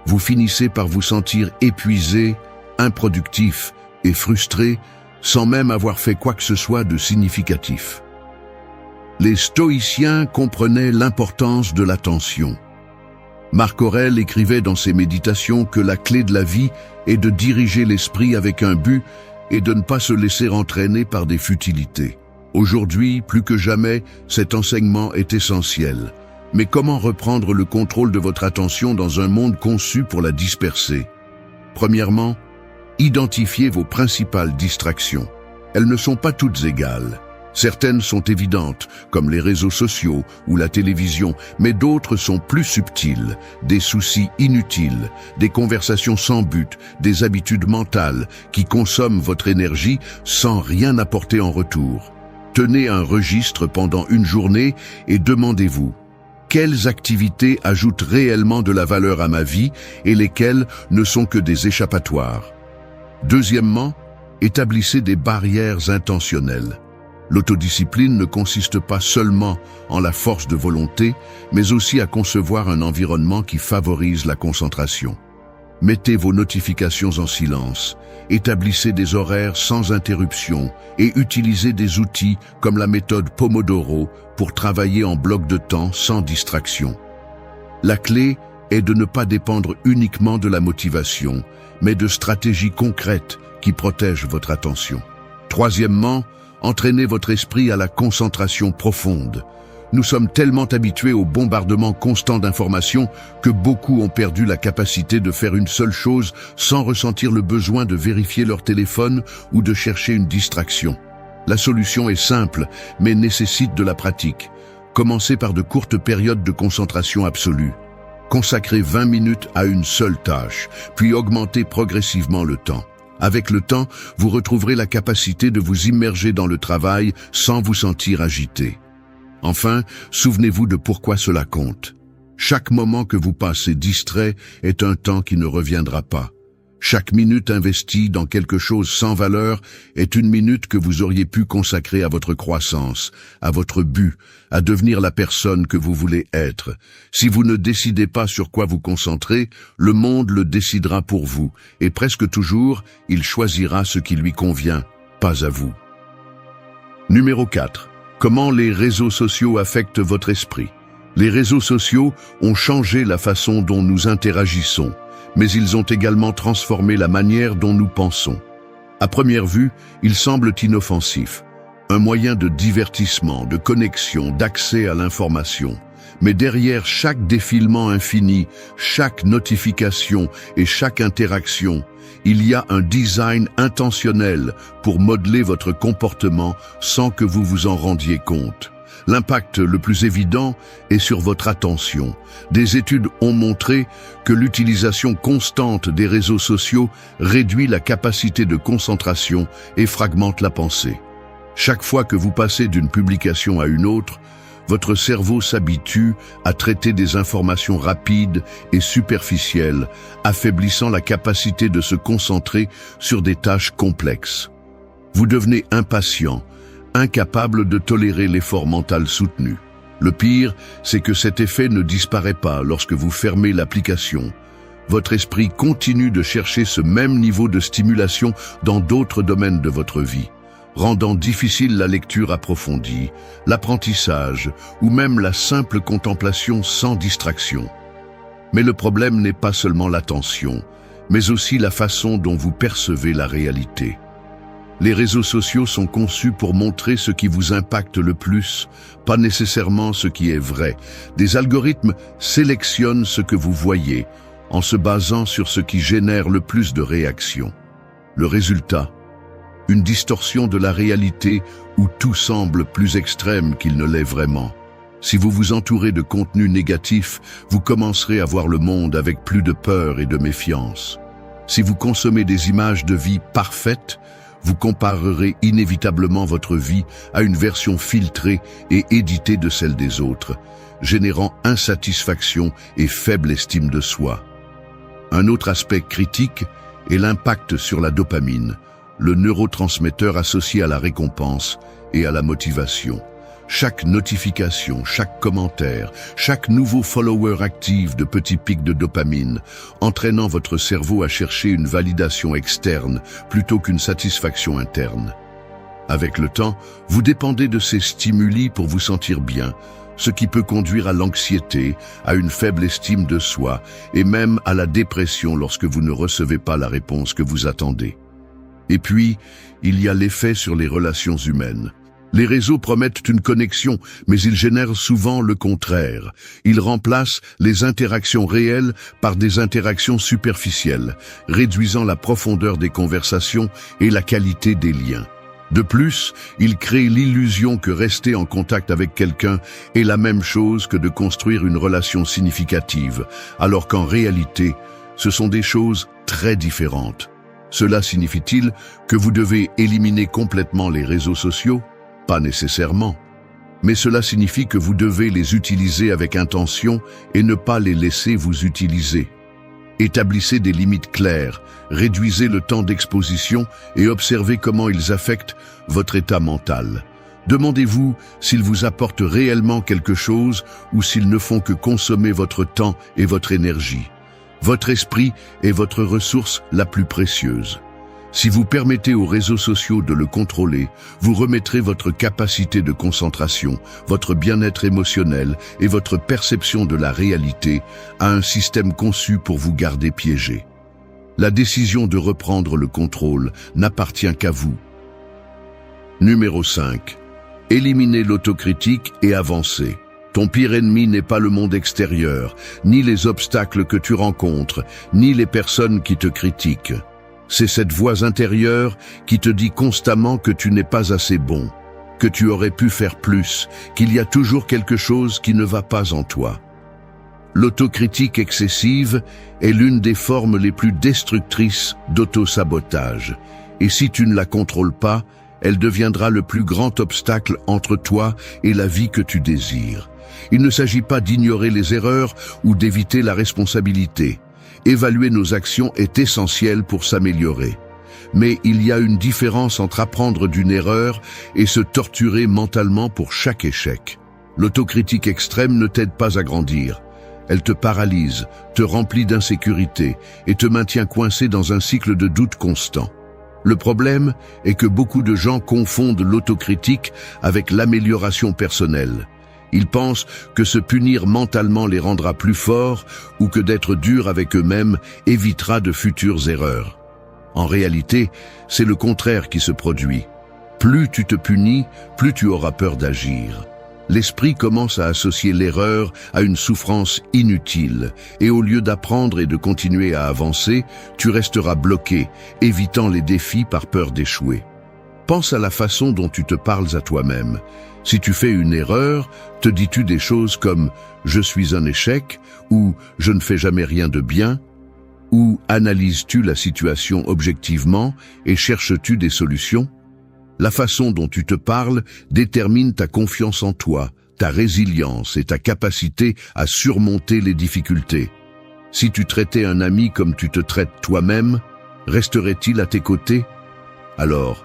vous finissez par vous sentir épuisé, improductif et frustré, sans même avoir fait quoi que ce soit de significatif. Les stoïciens comprenaient l'importance de l'attention. Marc Aurèle écrivait dans ses méditations que la clé de la vie est de diriger l'esprit avec un but et de ne pas se laisser entraîner par des futilités. Aujourd'hui, plus que jamais, cet enseignement est essentiel. Mais comment reprendre le contrôle de votre attention dans un monde conçu pour la disperser? Premièrement, identifiez vos principales distractions. Elles ne sont pas toutes égales. Certaines sont évidentes, comme les réseaux sociaux ou la télévision, mais d'autres sont plus subtiles, des soucis inutiles, des conversations sans but, des habitudes mentales qui consomment votre énergie sans rien apporter en retour. Tenez un registre pendant une journée et demandez-vous: quelles activités ajoutent réellement de la valeur à ma vie et lesquelles ne sont que des échappatoires? Deuxièmement, établissez des barrières intentionnelles. L'autodiscipline ne consiste pas seulement en la force de volonté, mais aussi à concevoir un environnement qui favorise la concentration. Mettez vos notifications en silence, établissez des horaires sans interruption et utilisez des outils comme la méthode Pomodoro pour travailler en bloc de temps sans distraction. La clé est de ne pas dépendre uniquement de la motivation, mais de stratégies concrètes qui protègent votre attention. Troisièmement, entraînez votre esprit à la concentration profonde. Nous sommes tellement habitués au bombardement constant d'informations que beaucoup ont perdu la capacité de faire une seule chose sans ressentir le besoin de vérifier leur téléphone ou de chercher une distraction. La solution est simple, mais nécessite de la pratique. Commencez par de courtes périodes de concentration absolue. Consacrez 20 minutes à une seule tâche, puis augmentez progressivement le temps. Avec le temps, vous retrouverez la capacité de vous immerger dans le travail sans vous sentir agité. Enfin, souvenez-vous de pourquoi cela compte. Chaque moment que vous passez distrait est un temps qui ne reviendra pas. Chaque minute investie dans quelque chose sans valeur est une minute que vous auriez pu consacrer à votre croissance, à votre but, à devenir la personne que vous voulez être. Si vous ne décidez pas sur quoi vous concentrer, le monde le décidera pour vous, et presque toujours, il choisira ce qui lui convient, pas à vous. Numéro 4. Comment les réseaux sociaux affectent votre esprit? Les réseaux sociaux ont changé la façon dont nous interagissons, mais ils ont également transformé la manière dont nous pensons. À première vue, ils semblent inoffensifs, un moyen de divertissement, de connexion, d'accès à l'information. Mais derrière chaque défilement infini, chaque notification et chaque interaction, il y a un design intentionnel pour modeler votre comportement sans que vous vous en rendiez compte. L'impact le plus évident est sur votre attention. Des études ont montré que l'utilisation constante des réseaux sociaux réduit la capacité de concentration et fragmente la pensée. Chaque fois que vous passez d'une publication à une autre, votre cerveau s'habitue à traiter des informations rapides et superficielles, affaiblissant la capacité de se concentrer sur des tâches complexes. Vous devenez impatient, incapable de tolérer l'effort mental soutenu. Le pire, c'est que cet effet ne disparaît pas lorsque vous fermez l'application. Votre esprit continue de chercher ce même niveau de stimulation dans d'autres domaines de votre vie, rendant difficile la lecture approfondie, l'apprentissage ou même la simple contemplation sans distraction. Mais le problème n'est pas seulement l'attention, mais aussi la façon dont vous percevez la réalité. Les réseaux sociaux sont conçus pour montrer ce qui vous impacte le plus, pas nécessairement ce qui est vrai. Des algorithmes sélectionnent ce que vous voyez, en se basant sur ce qui génère le plus de réactions. Le résultat, une distorsion de la réalité où tout semble plus extrême qu'il ne l'est vraiment. Si vous vous entourez de contenu négatif, vous commencerez à voir le monde avec plus de peur et de méfiance. Si vous consommez des images de vie parfaites, vous comparerez inévitablement votre vie à une version filtrée et éditée de celle des autres, générant insatisfaction et faible estime de soi. Un autre aspect critique est l'impact sur la dopamine, le neurotransmetteur associé à la récompense et à la motivation. Chaque notification, chaque commentaire, chaque nouveau follower active de petits pics de dopamine, entraînant votre cerveau à chercher une validation externe plutôt qu'une satisfaction interne. Avec le temps, vous dépendez de ces stimuli pour vous sentir bien, ce qui peut conduire à l'anxiété, à une faible estime de soi et même à la dépression lorsque vous ne recevez pas la réponse que vous attendez. Et puis, il y a l'effet sur les relations humaines. Les réseaux promettent une connexion, mais ils génèrent souvent le contraire. Ils remplacent les interactions réelles par des interactions superficielles, réduisant la profondeur des conversations et la qualité des liens. De plus, ils créent l'illusion que rester en contact avec quelqu'un est la même chose que de construire une relation significative, alors qu'en réalité, ce sont des choses très différentes. Cela signifie-t-il que vous devez éliminer complètement les réseaux sociaux ? Pas nécessairement. Mais cela signifie que vous devez les utiliser avec intention et ne pas les laisser vous utiliser. Établissez des limites claires, réduisez le temps d'exposition et observez comment ils affectent votre état mental. Demandez-vous s'ils vous apportent réellement quelque chose ou s'ils ne font que consommer votre temps et votre énergie. Votre esprit est votre ressource la plus précieuse. Si vous permettez aux réseaux sociaux de le contrôler, vous remettrez votre capacité de concentration, votre bien-être émotionnel et votre perception de la réalité à un système conçu pour vous garder piégé. La décision de reprendre le contrôle n'appartient qu'à vous. Numéro 5. Éliminez l'autocritique et avancez. Ton pire ennemi n'est pas le monde extérieur, ni les obstacles que tu rencontres, ni les personnes qui te critiquent. C'est cette voix intérieure qui te dit constamment que tu n'es pas assez bon, que tu aurais pu faire plus, qu'il y a toujours quelque chose qui ne va pas en toi. L'autocritique excessive est l'une des formes les plus destructrices d'autosabotage. Et si tu ne la contrôles pas, elle deviendra le plus grand obstacle entre toi et la vie que tu désires. Il ne s'agit pas d'ignorer les erreurs ou d'éviter la responsabilité. Évaluer nos actions est essentiel pour s'améliorer. Mais il y a une différence entre apprendre d'une erreur et se torturer mentalement pour chaque échec. L'autocritique extrême ne t'aide pas à grandir. Elle te paralyse, te remplit d'insécurité et te maintient coincé dans un cycle de doute constant. Le problème est que beaucoup de gens confondent l'autocritique avec l'amélioration personnelle. Ils pensent que se punir mentalement les rendra plus forts ou que d'être dur avec eux-mêmes évitera de futures erreurs. En réalité, c'est le contraire qui se produit. Plus tu te punis, plus tu auras peur d'agir. L'esprit commence à associer l'erreur à une souffrance inutile, et au lieu d'apprendre et de continuer à avancer, tu resteras bloqué, évitant les défis par peur d'échouer. Pense à la façon dont tu te parles à toi-même. Si tu fais une erreur, te dis-tu des choses comme « je suis un échec » ou « je ne fais jamais rien de bien » ou analyses-tu la situation objectivement et cherches-tu des solutions? La façon dont tu te parles détermine ta confiance en toi, ta résilience et ta capacité à surmonter les difficultés. Si tu traitais un ami comme tu te traites toi-même, resterait-il à tes côtés? Alors,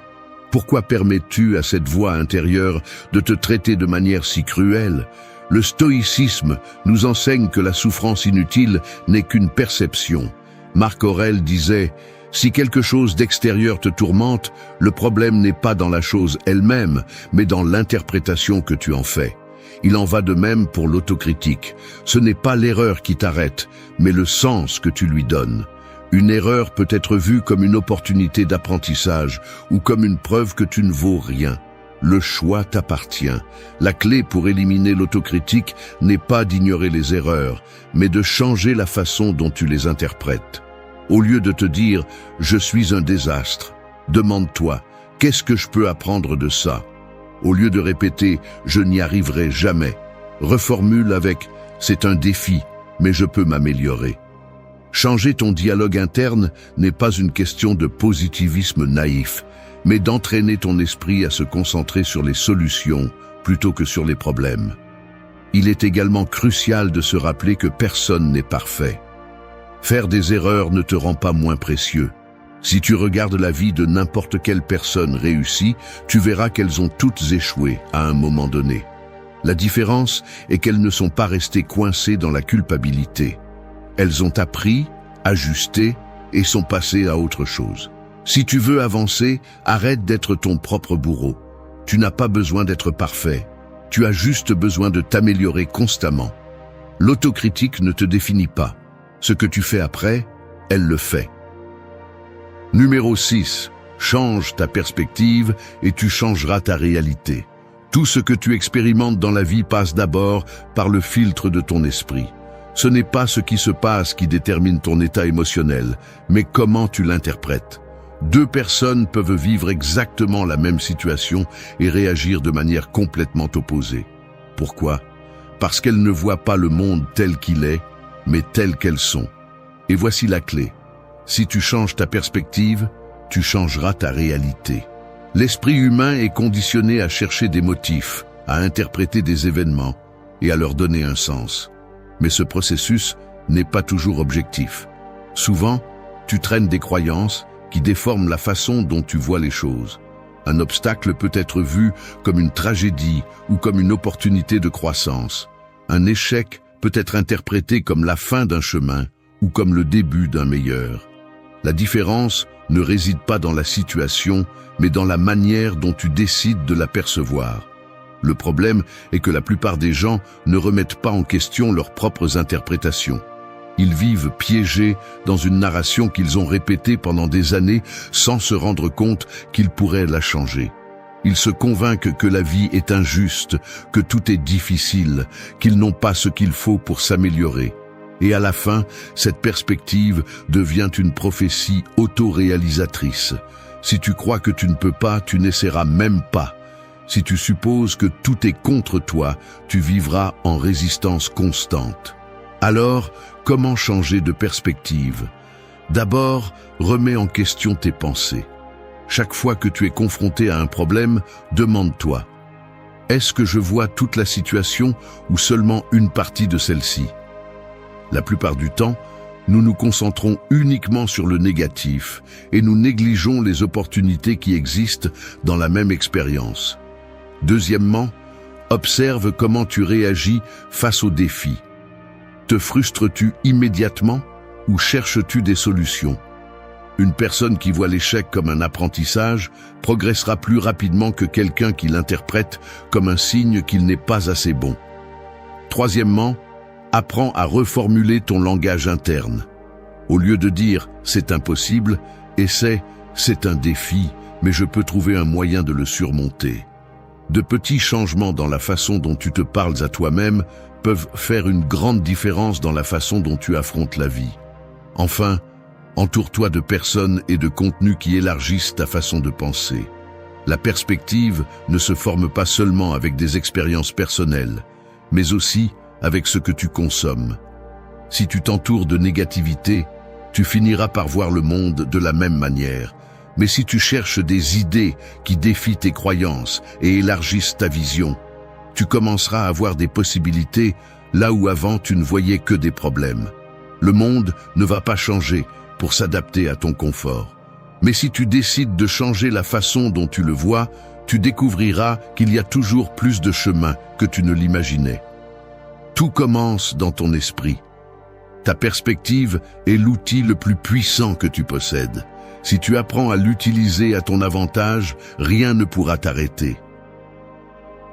pourquoi permets-tu à cette voix intérieure de te traiter de manière si cruelle? Le stoïcisme nous enseigne que la souffrance inutile n'est qu'une perception. Marc Aurèle disait « Si quelque chose d'extérieur te tourmente, le problème n'est pas dans la chose elle-même, mais dans l'interprétation que tu en fais. » Il en va de même pour l'autocritique. Ce n'est pas l'erreur qui t'arrête, mais le sens que tu lui donnes. Une erreur peut être vue comme une opportunité d'apprentissage ou comme une preuve que tu ne vaux rien. Le choix t'appartient. La clé pour éliminer l'autocritique n'est pas d'ignorer les erreurs, mais de changer la façon dont tu les interprètes. Au lieu de te dire « je suis un désastre », demande-toi « qu'est-ce que je peux apprendre de ça ?» Au lieu de répéter « je n'y arriverai jamais », reformule avec « c'est un défi, mais je peux m'améliorer ». Changer ton dialogue interne n'est pas une question de positivisme naïf, mais d'entraîner ton esprit à se concentrer sur les solutions plutôt que sur les problèmes. Il est également crucial de se rappeler que personne n'est parfait. Faire des erreurs ne te rend pas moins précieux. Si tu regardes la vie de n'importe quelle personne réussie, tu verras qu'elles ont toutes échoué à un moment donné. La différence est qu'elles ne sont pas restées coincées dans la culpabilité. Elles ont appris, ajusté et sont passées à autre chose. Si tu veux avancer, arrête d'être ton propre bourreau. Tu n'as pas besoin d'être parfait. Tu as juste besoin de t'améliorer constamment. L'autocritique ne te définit pas. Ce que tu fais après, elle le fait. Numéro 6. Change ta perspective et tu changeras ta réalité. Tout ce que tu expérimentes dans la vie passe d'abord par le filtre de ton esprit. Ce n'est pas ce qui se passe qui détermine ton état émotionnel, mais comment tu l'interprètes. Deux personnes peuvent vivre exactement la même situation et réagir de manière complètement opposée. Pourquoi? Parce qu'elles ne voient pas le monde tel qu'il est, mais tel qu'elles sont. Et voici la clé. Si tu changes ta perspective, tu changeras ta réalité. L'esprit humain est conditionné à chercher des motifs, à interpréter des événements et à leur donner un sens. Mais ce processus n'est pas toujours objectif. Souvent, tu traînes des croyances qui déforment la façon dont tu vois les choses. Un obstacle peut être vu comme une tragédie ou comme une opportunité de croissance. Un échec peut être interprété comme la fin d'un chemin ou comme le début d'un meilleur. La différence ne réside pas dans la situation, mais dans la manière dont tu décides de la percevoir. Le problème est que la plupart des gens ne remettent pas en question leurs propres interprétations. Ils vivent piégés dans une narration qu'ils ont répétée pendant des années sans se rendre compte qu'ils pourraient la changer. Ils se convainquent que la vie est injuste, que tout est difficile, qu'ils n'ont pas ce qu'il faut pour s'améliorer. Et à la fin, cette perspective devient une prophétie autoréalisatrice. Si tu crois que tu ne peux pas, tu n'essaieras même pas. Si tu supposes que tout est contre toi, tu vivras en résistance constante. Alors, comment changer de perspective? D'abord, remets en question tes pensées. Chaque fois que tu es confronté à un problème, demande-toi: est-ce que je vois toute la situation ou seulement une partie de celle-ci? La plupart du temps, nous nous concentrons uniquement sur le négatif et nous négligeons les opportunités qui existent dans la même expérience. Deuxièmement, observe comment tu réagis face aux défis. Te frustres-tu immédiatement ou cherches-tu des solutions? Une personne qui voit l'échec comme un apprentissage progressera plus rapidement que quelqu'un qui l'interprète comme un signe qu'il n'est pas assez bon. Troisièmement, apprends à reformuler ton langage interne. Au lieu de dire « c'est impossible », essaie « c'est un défi, mais je peux trouver un moyen de le surmonter ». De petits changements dans la façon dont tu te parles à toi-même peuvent faire une grande différence dans la façon dont tu affrontes la vie. Enfin, entoure-toi de personnes et de contenus qui élargissent ta façon de penser. La perspective ne se forme pas seulement avec des expériences personnelles, mais aussi avec ce que tu consommes. Si tu t'entoures de négativité, tu finiras par voir le monde de la même manière. Mais si tu cherches des idées qui défient tes croyances et élargissent ta vision, tu commenceras à voir des possibilités là où avant tu ne voyais que des problèmes. Le monde ne va pas changer pour s'adapter à ton confort. Mais si tu décides de changer la façon dont tu le vois, tu découvriras qu'il y a toujours plus de chemin que tu ne l'imaginais. Tout commence dans ton esprit. Ta perspective est l'outil le plus puissant que tu possèdes. Si tu apprends à l'utiliser à ton avantage, rien ne pourra t'arrêter.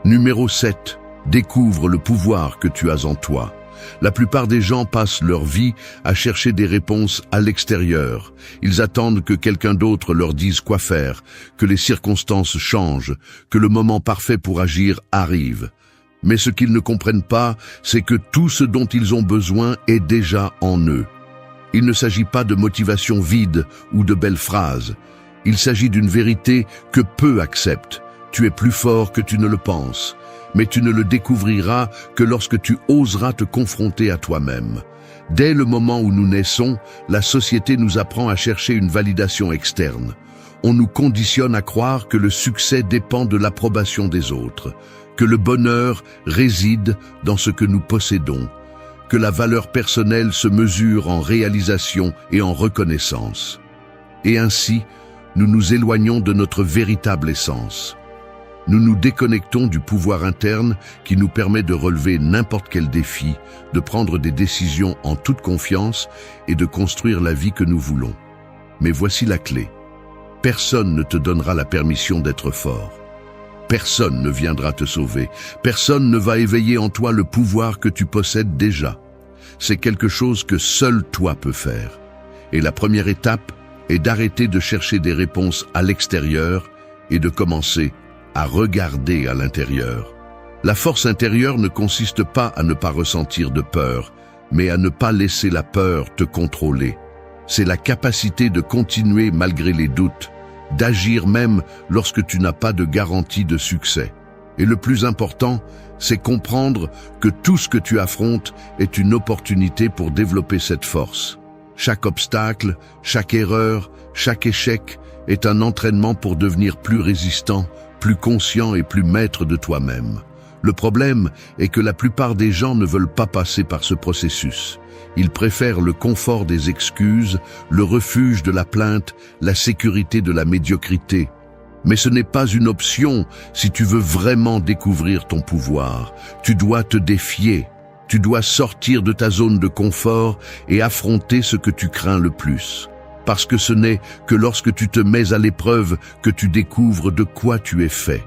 Numéro 7. Découvre le pouvoir que tu as en toi. La plupart des gens passent leur vie à chercher des réponses à l'extérieur. Ils attendent que quelqu'un d'autre leur dise quoi faire, que les circonstances changent, que le moment parfait pour agir arrive. Mais ce qu'ils ne comprennent pas, c'est que tout ce dont ils ont besoin est déjà en eux. Il ne s'agit pas de motivation vide ou de belles phrases. Il s'agit d'une vérité que peu acceptent. Tu es plus fort que tu ne le penses. Mais tu ne le découvriras que lorsque tu oseras te confronter à toi-même. Dès le moment où nous naissons, la société nous apprend à chercher une validation externe. On nous conditionne à croire que le succès dépend de l'approbation des autres, que le bonheur réside dans ce que nous possédons, que la valeur personnelle se mesure en réalisation et en reconnaissance. Et ainsi, nous nous éloignons de notre véritable essence. Nous nous déconnectons du pouvoir interne qui nous permet de relever n'importe quel défi, de prendre des décisions en toute confiance et de construire la vie que nous voulons. Mais voici la clé. Personne ne te donnera la permission d'être fort. Personne ne viendra te sauver. Personne ne va éveiller en toi le pouvoir que tu possèdes déjà. C'est quelque chose que seul toi peux faire. Et la première étape est d'arrêter de chercher des réponses à l'extérieur et de commencer à regarder à l'intérieur. La force intérieure ne consiste pas à ne pas ressentir de peur, mais à ne pas laisser la peur te contrôler. C'est la capacité de continuer malgré les doutes, d'agir même lorsque tu n'as pas de garantie de succès. Et le plus important, c'est comprendre que tout ce que tu affrontes est une opportunité pour développer cette force. Chaque obstacle, chaque erreur, chaque échec est un entraînement pour devenir plus résistant, plus conscient et plus maître de toi-même. Le problème est que la plupart des gens ne veulent pas passer par ce processus. Ils préfèrent le confort des excuses, le refuge de la plainte, la sécurité de la médiocrité. Mais ce n'est pas une option si tu veux vraiment découvrir ton pouvoir. Tu dois te défier. Tu dois sortir de ta zone de confort et affronter ce que tu crains le plus. Parce que ce n'est que lorsque tu te mets à l'épreuve que tu découvres de quoi tu es fait.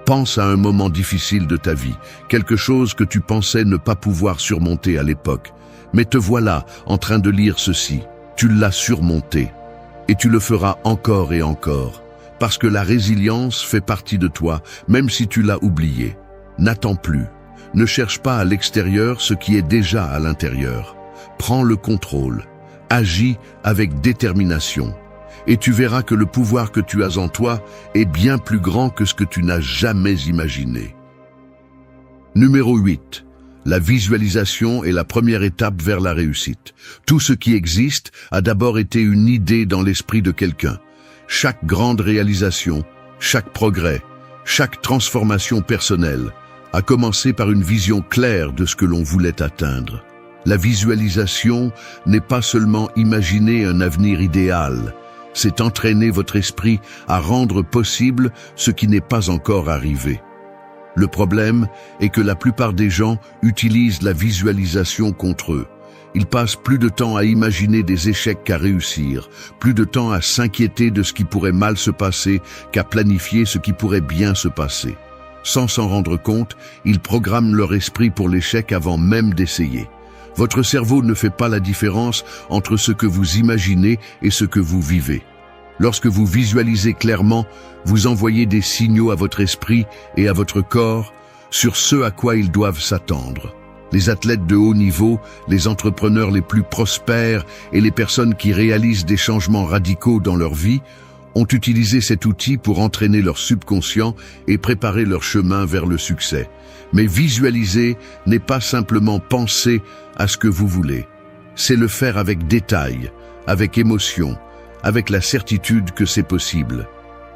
Pense à un moment difficile de ta vie, quelque chose que tu pensais ne pas pouvoir surmonter à l'époque. Mais te voilà en train de lire ceci. Tu l'as surmonté. Et tu le feras encore et encore. Parce que la résilience fait partie de toi, même si tu l'as oublié. N'attends plus. Ne cherche pas à l'extérieur ce qui est déjà à l'intérieur. Prends le contrôle. Agis avec détermination. Et tu verras que le pouvoir que tu as en toi est bien plus grand que ce que tu n'as jamais imaginé. Numéro 8. La visualisation est la première étape vers la réussite. Tout ce qui existe a d'abord été une idée dans l'esprit de quelqu'un. Chaque grande réalisation, chaque progrès, chaque transformation personnelle a commencé par une vision claire de ce que l'on voulait atteindre. La visualisation n'est pas seulement imaginer un avenir idéal, c'est entraîner votre esprit à rendre possible ce qui n'est pas encore arrivé. Le problème est que la plupart des gens utilisent la visualisation contre eux. Ils passent plus de temps à imaginer des échecs qu'à réussir, plus de temps à s'inquiéter de ce qui pourrait mal se passer qu'à planifier ce qui pourrait bien se passer. Sans s'en rendre compte, ils programment leur esprit pour l'échec avant même d'essayer. Votre cerveau ne fait pas la différence entre ce que vous imaginez et ce que vous vivez. Lorsque vous visualisez clairement, vous envoyez des signaux à votre esprit et à votre corps sur ce à quoi ils doivent s'attendre. Les athlètes de haut niveau, les entrepreneurs les plus prospères et les personnes qui réalisent des changements radicaux dans leur vie ont utilisé cet outil pour entraîner leur subconscient et préparer leur chemin vers le succès. Mais visualiser n'est pas simplement penser à ce que vous voulez. C'est le faire avec détail, avec émotion, avec la certitude que c'est possible.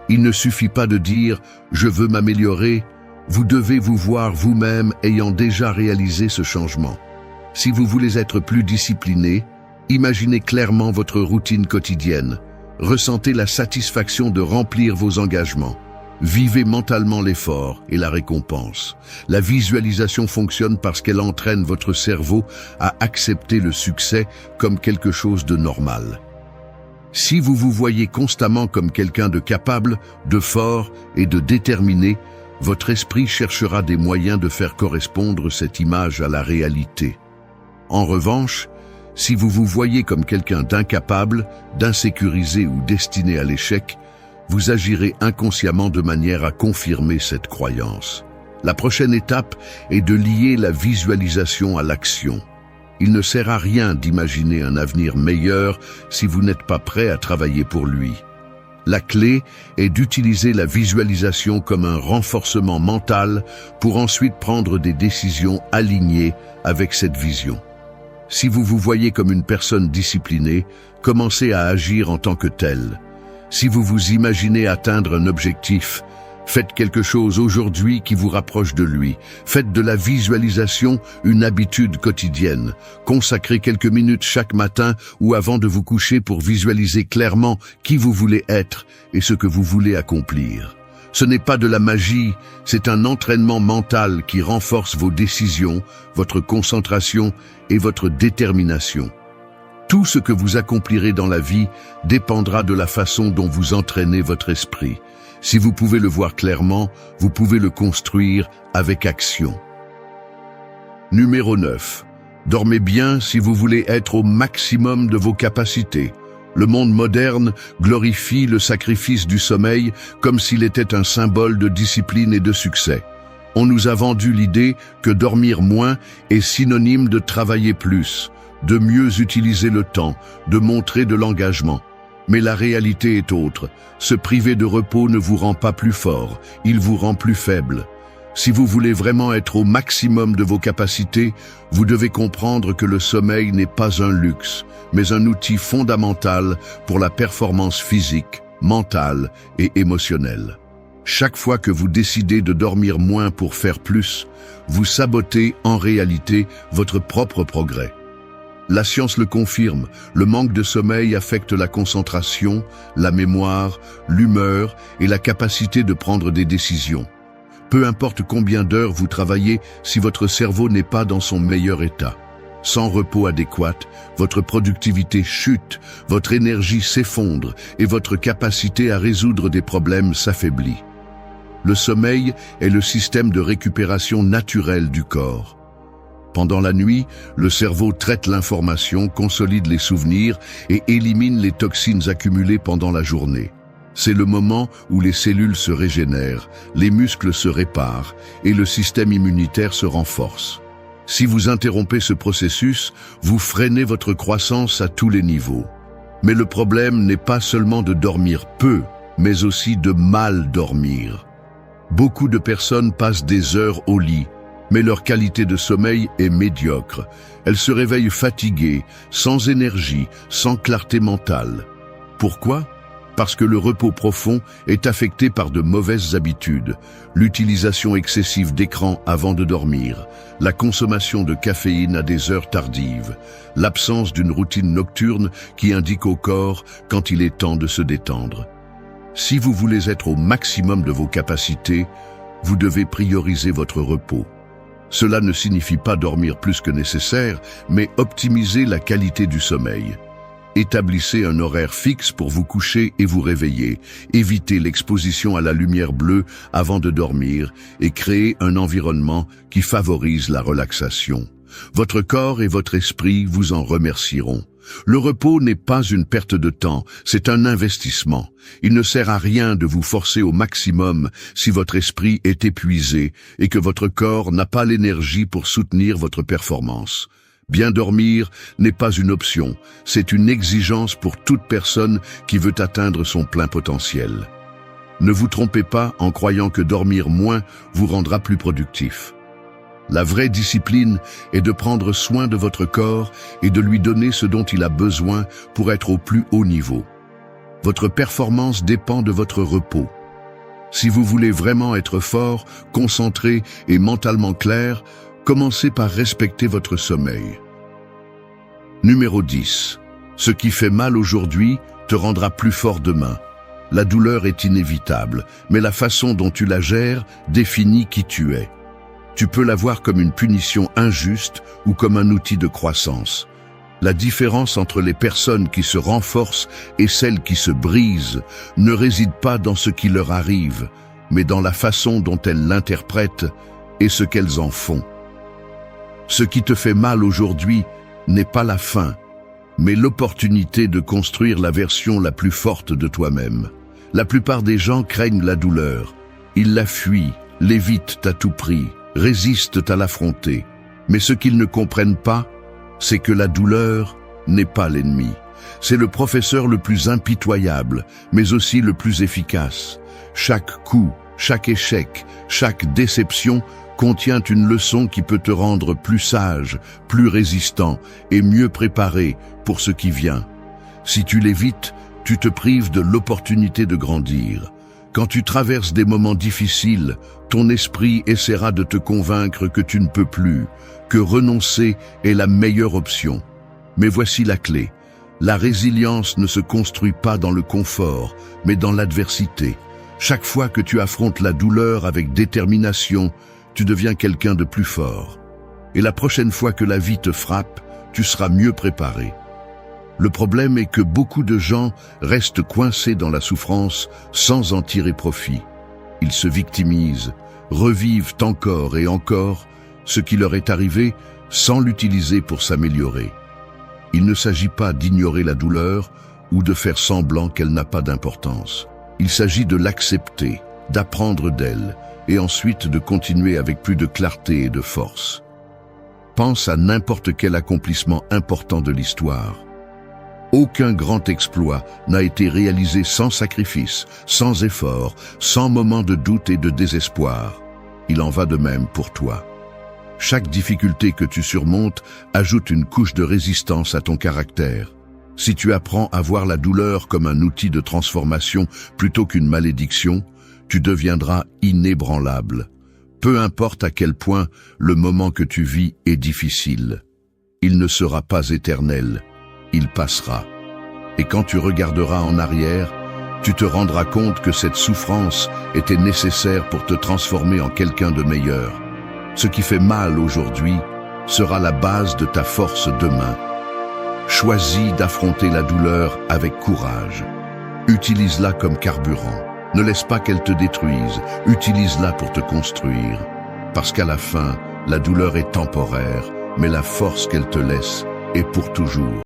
Il ne suffit pas de dire « je veux m'améliorer », vous devez vous voir vous-même ayant déjà réalisé ce changement. Si vous voulez être plus discipliné, imaginez clairement votre routine quotidienne. Ressentez la satisfaction de remplir vos engagements. Vivez mentalement l'effort et la récompense. La visualisation fonctionne parce qu'elle entraîne votre cerveau à accepter le succès comme quelque chose de normal. Si vous vous voyez constamment comme quelqu'un de capable, de fort et de déterminé, votre esprit cherchera des moyens de faire correspondre cette image à la réalité. En revanche, si vous vous voyez comme quelqu'un d'incapable, d'insécurisé ou destiné à l'échec, vous agirez inconsciemment de manière à confirmer cette croyance. La prochaine étape est de lier la visualisation à l'action. Il ne sert à rien d'imaginer un avenir meilleur si vous n'êtes pas prêt à travailler pour lui. La clé est d'utiliser la visualisation comme un renforcement mental pour ensuite prendre des décisions alignées avec cette vision. Si vous vous voyez comme une personne disciplinée, commencez à agir en tant que telle. Si vous vous imaginez atteindre un objectif, faites quelque chose aujourd'hui qui vous rapproche de lui. Faites de la visualisation une habitude quotidienne. Consacrez quelques minutes chaque matin ou avant de vous coucher pour visualiser clairement qui vous voulez être et ce que vous voulez accomplir. Ce n'est pas de la magie, c'est un entraînement mental qui renforce vos décisions, votre concentration et votre détermination. Tout ce que vous accomplirez dans la vie dépendra de la façon dont vous entraînez votre esprit. Si vous pouvez le voir clairement, vous pouvez le construire avec action. Numéro 9. Dormez bien si vous voulez être au maximum de vos capacités. Le monde moderne glorifie le sacrifice du sommeil comme s'il était un symbole de discipline et de succès. On nous a vendu l'idée que dormir moins est synonyme de travailler plus, de mieux utiliser le temps, de montrer de l'engagement. Mais la réalité est autre. Se priver de repos ne vous rend pas plus fort, il vous rend plus faible. Si vous voulez vraiment être au maximum de vos capacités, vous devez comprendre que le sommeil n'est pas un luxe, mais un outil fondamental pour la performance physique, mentale et émotionnelle. Chaque fois que vous décidez de dormir moins pour faire plus, vous sabotez en réalité votre propre progrès. La science le confirme, le manque de sommeil affecte la concentration, la mémoire, l'humeur et la capacité de prendre des décisions. Peu importe combien d'heures vous travaillez, si votre cerveau n'est pas dans son meilleur état. Sans repos adéquat, votre productivité chute, votre énergie s'effondre et votre capacité à résoudre des problèmes s'affaiblit. Le sommeil est le système de récupération naturel du corps. Pendant la nuit, le cerveau traite l'information, consolide les souvenirs et élimine les toxines accumulées pendant la journée. C'est le moment où les cellules se régénèrent, les muscles se réparent et le système immunitaire se renforce. Si vous interrompez ce processus, vous freinez votre croissance à tous les niveaux. Mais le problème n'est pas seulement de dormir peu, mais aussi de mal dormir. Beaucoup de personnes passent des heures au lit, mais leur qualité de sommeil est médiocre. Elles se réveillent fatiguées, sans énergie, sans clarté mentale. Pourquoi ? Parce que le repos profond est affecté par de mauvaises habitudes, l'utilisation excessive d'écran avant de dormir, la consommation de caféine à des heures tardives, l'absence d'une routine nocturne qui indique au corps quand il est temps de se détendre. Si vous voulez être au maximum de vos capacités, vous devez prioriser votre repos. Cela ne signifie pas dormir plus que nécessaire, mais optimiser la qualité du sommeil. Établissez un horaire fixe pour vous coucher et vous réveiller. Évitez l'exposition à la lumière bleue avant de dormir et créez un environnement qui favorise la relaxation. Votre corps et votre esprit vous en remercieront. Le repos n'est pas une perte de temps, c'est un investissement. Il ne sert à rien de vous forcer au maximum si votre esprit est épuisé et que votre corps n'a pas l'énergie pour soutenir votre performance. Bien dormir n'est pas une option, c'est une exigence pour toute personne qui veut atteindre son plein potentiel. Ne vous trompez pas en croyant que dormir moins vous rendra plus productif. La vraie discipline est de prendre soin de votre corps et de lui donner ce dont il a besoin pour être au plus haut niveau. Votre performance dépend de votre repos. Si vous voulez vraiment être fort, concentré et mentalement clair, commencez par respecter votre sommeil. Numéro 10. Ce qui fait mal aujourd'hui te rendra plus fort demain. La douleur est inévitable, mais la façon dont tu la gères définit qui tu es. Tu peux la voir comme une punition injuste ou comme un outil de croissance. La différence entre les personnes qui se renforcent et celles qui se brisent ne réside pas dans ce qui leur arrive, mais dans la façon dont elles l'interprètent et ce qu'elles en font. Ce qui te fait mal aujourd'hui n'est pas la fin, mais l'opportunité de construire la version la plus forte de toi-même. La plupart des gens craignent la douleur. Ils la fuient, l'évitent à tout prix, résistent à l'affronter. Mais ce qu'ils ne comprennent pas, c'est que la douleur n'est pas l'ennemi. C'est le professeur le plus impitoyable, mais aussi le plus efficace. Chaque coup, chaque échec, chaque déception contient une leçon qui peut te rendre plus sage, plus résistant et mieux préparé pour ce qui vient. Si tu l'évites, tu te prives de l'opportunité de grandir. Quand tu traverses des moments difficiles, ton esprit essaiera de te convaincre que tu ne peux plus, que renoncer est la meilleure option. Mais voici la clé. La résilience ne se construit pas dans le confort, mais dans l'adversité. Chaque fois que tu affrontes la douleur avec détermination, tu deviens quelqu'un de plus fort. Et la prochaine fois que la vie te frappe, tu seras mieux préparé. Le problème est que beaucoup de gens restent coincés dans la souffrance sans en tirer profit. Ils se victimisent, revivent encore et encore ce qui leur est arrivé sans l'utiliser pour s'améliorer. Il ne s'agit pas d'ignorer la douleur ou de faire semblant qu'elle n'a pas d'importance. Il s'agit de l'accepter, d'apprendre d'elle, et ensuite de continuer avec plus de clarté et de force. Pense à n'importe quel accomplissement important de l'histoire. Aucun grand exploit n'a été réalisé sans sacrifice, sans effort, sans moment de doute et de désespoir. Il en va de même pour toi. Chaque difficulté que tu surmontes ajoute une couche de résistance à ton caractère. Si tu apprends à voir la douleur comme un outil de transformation plutôt qu'une malédiction, tu deviendras inébranlable. Peu importe à quel point le moment que tu vis est difficile. Il ne sera pas éternel, il passera. Et quand tu regarderas en arrière, tu te rendras compte que cette souffrance était nécessaire pour te transformer en quelqu'un de meilleur. Ce qui fait mal aujourd'hui sera la base de ta force demain. Choisis d'affronter la douleur avec courage. Utilise-la comme carburant. Ne laisse pas qu'elle te détruise, utilise-la pour te construire. Parce qu'à la fin, la douleur est temporaire, mais la force qu'elle te laisse est pour toujours.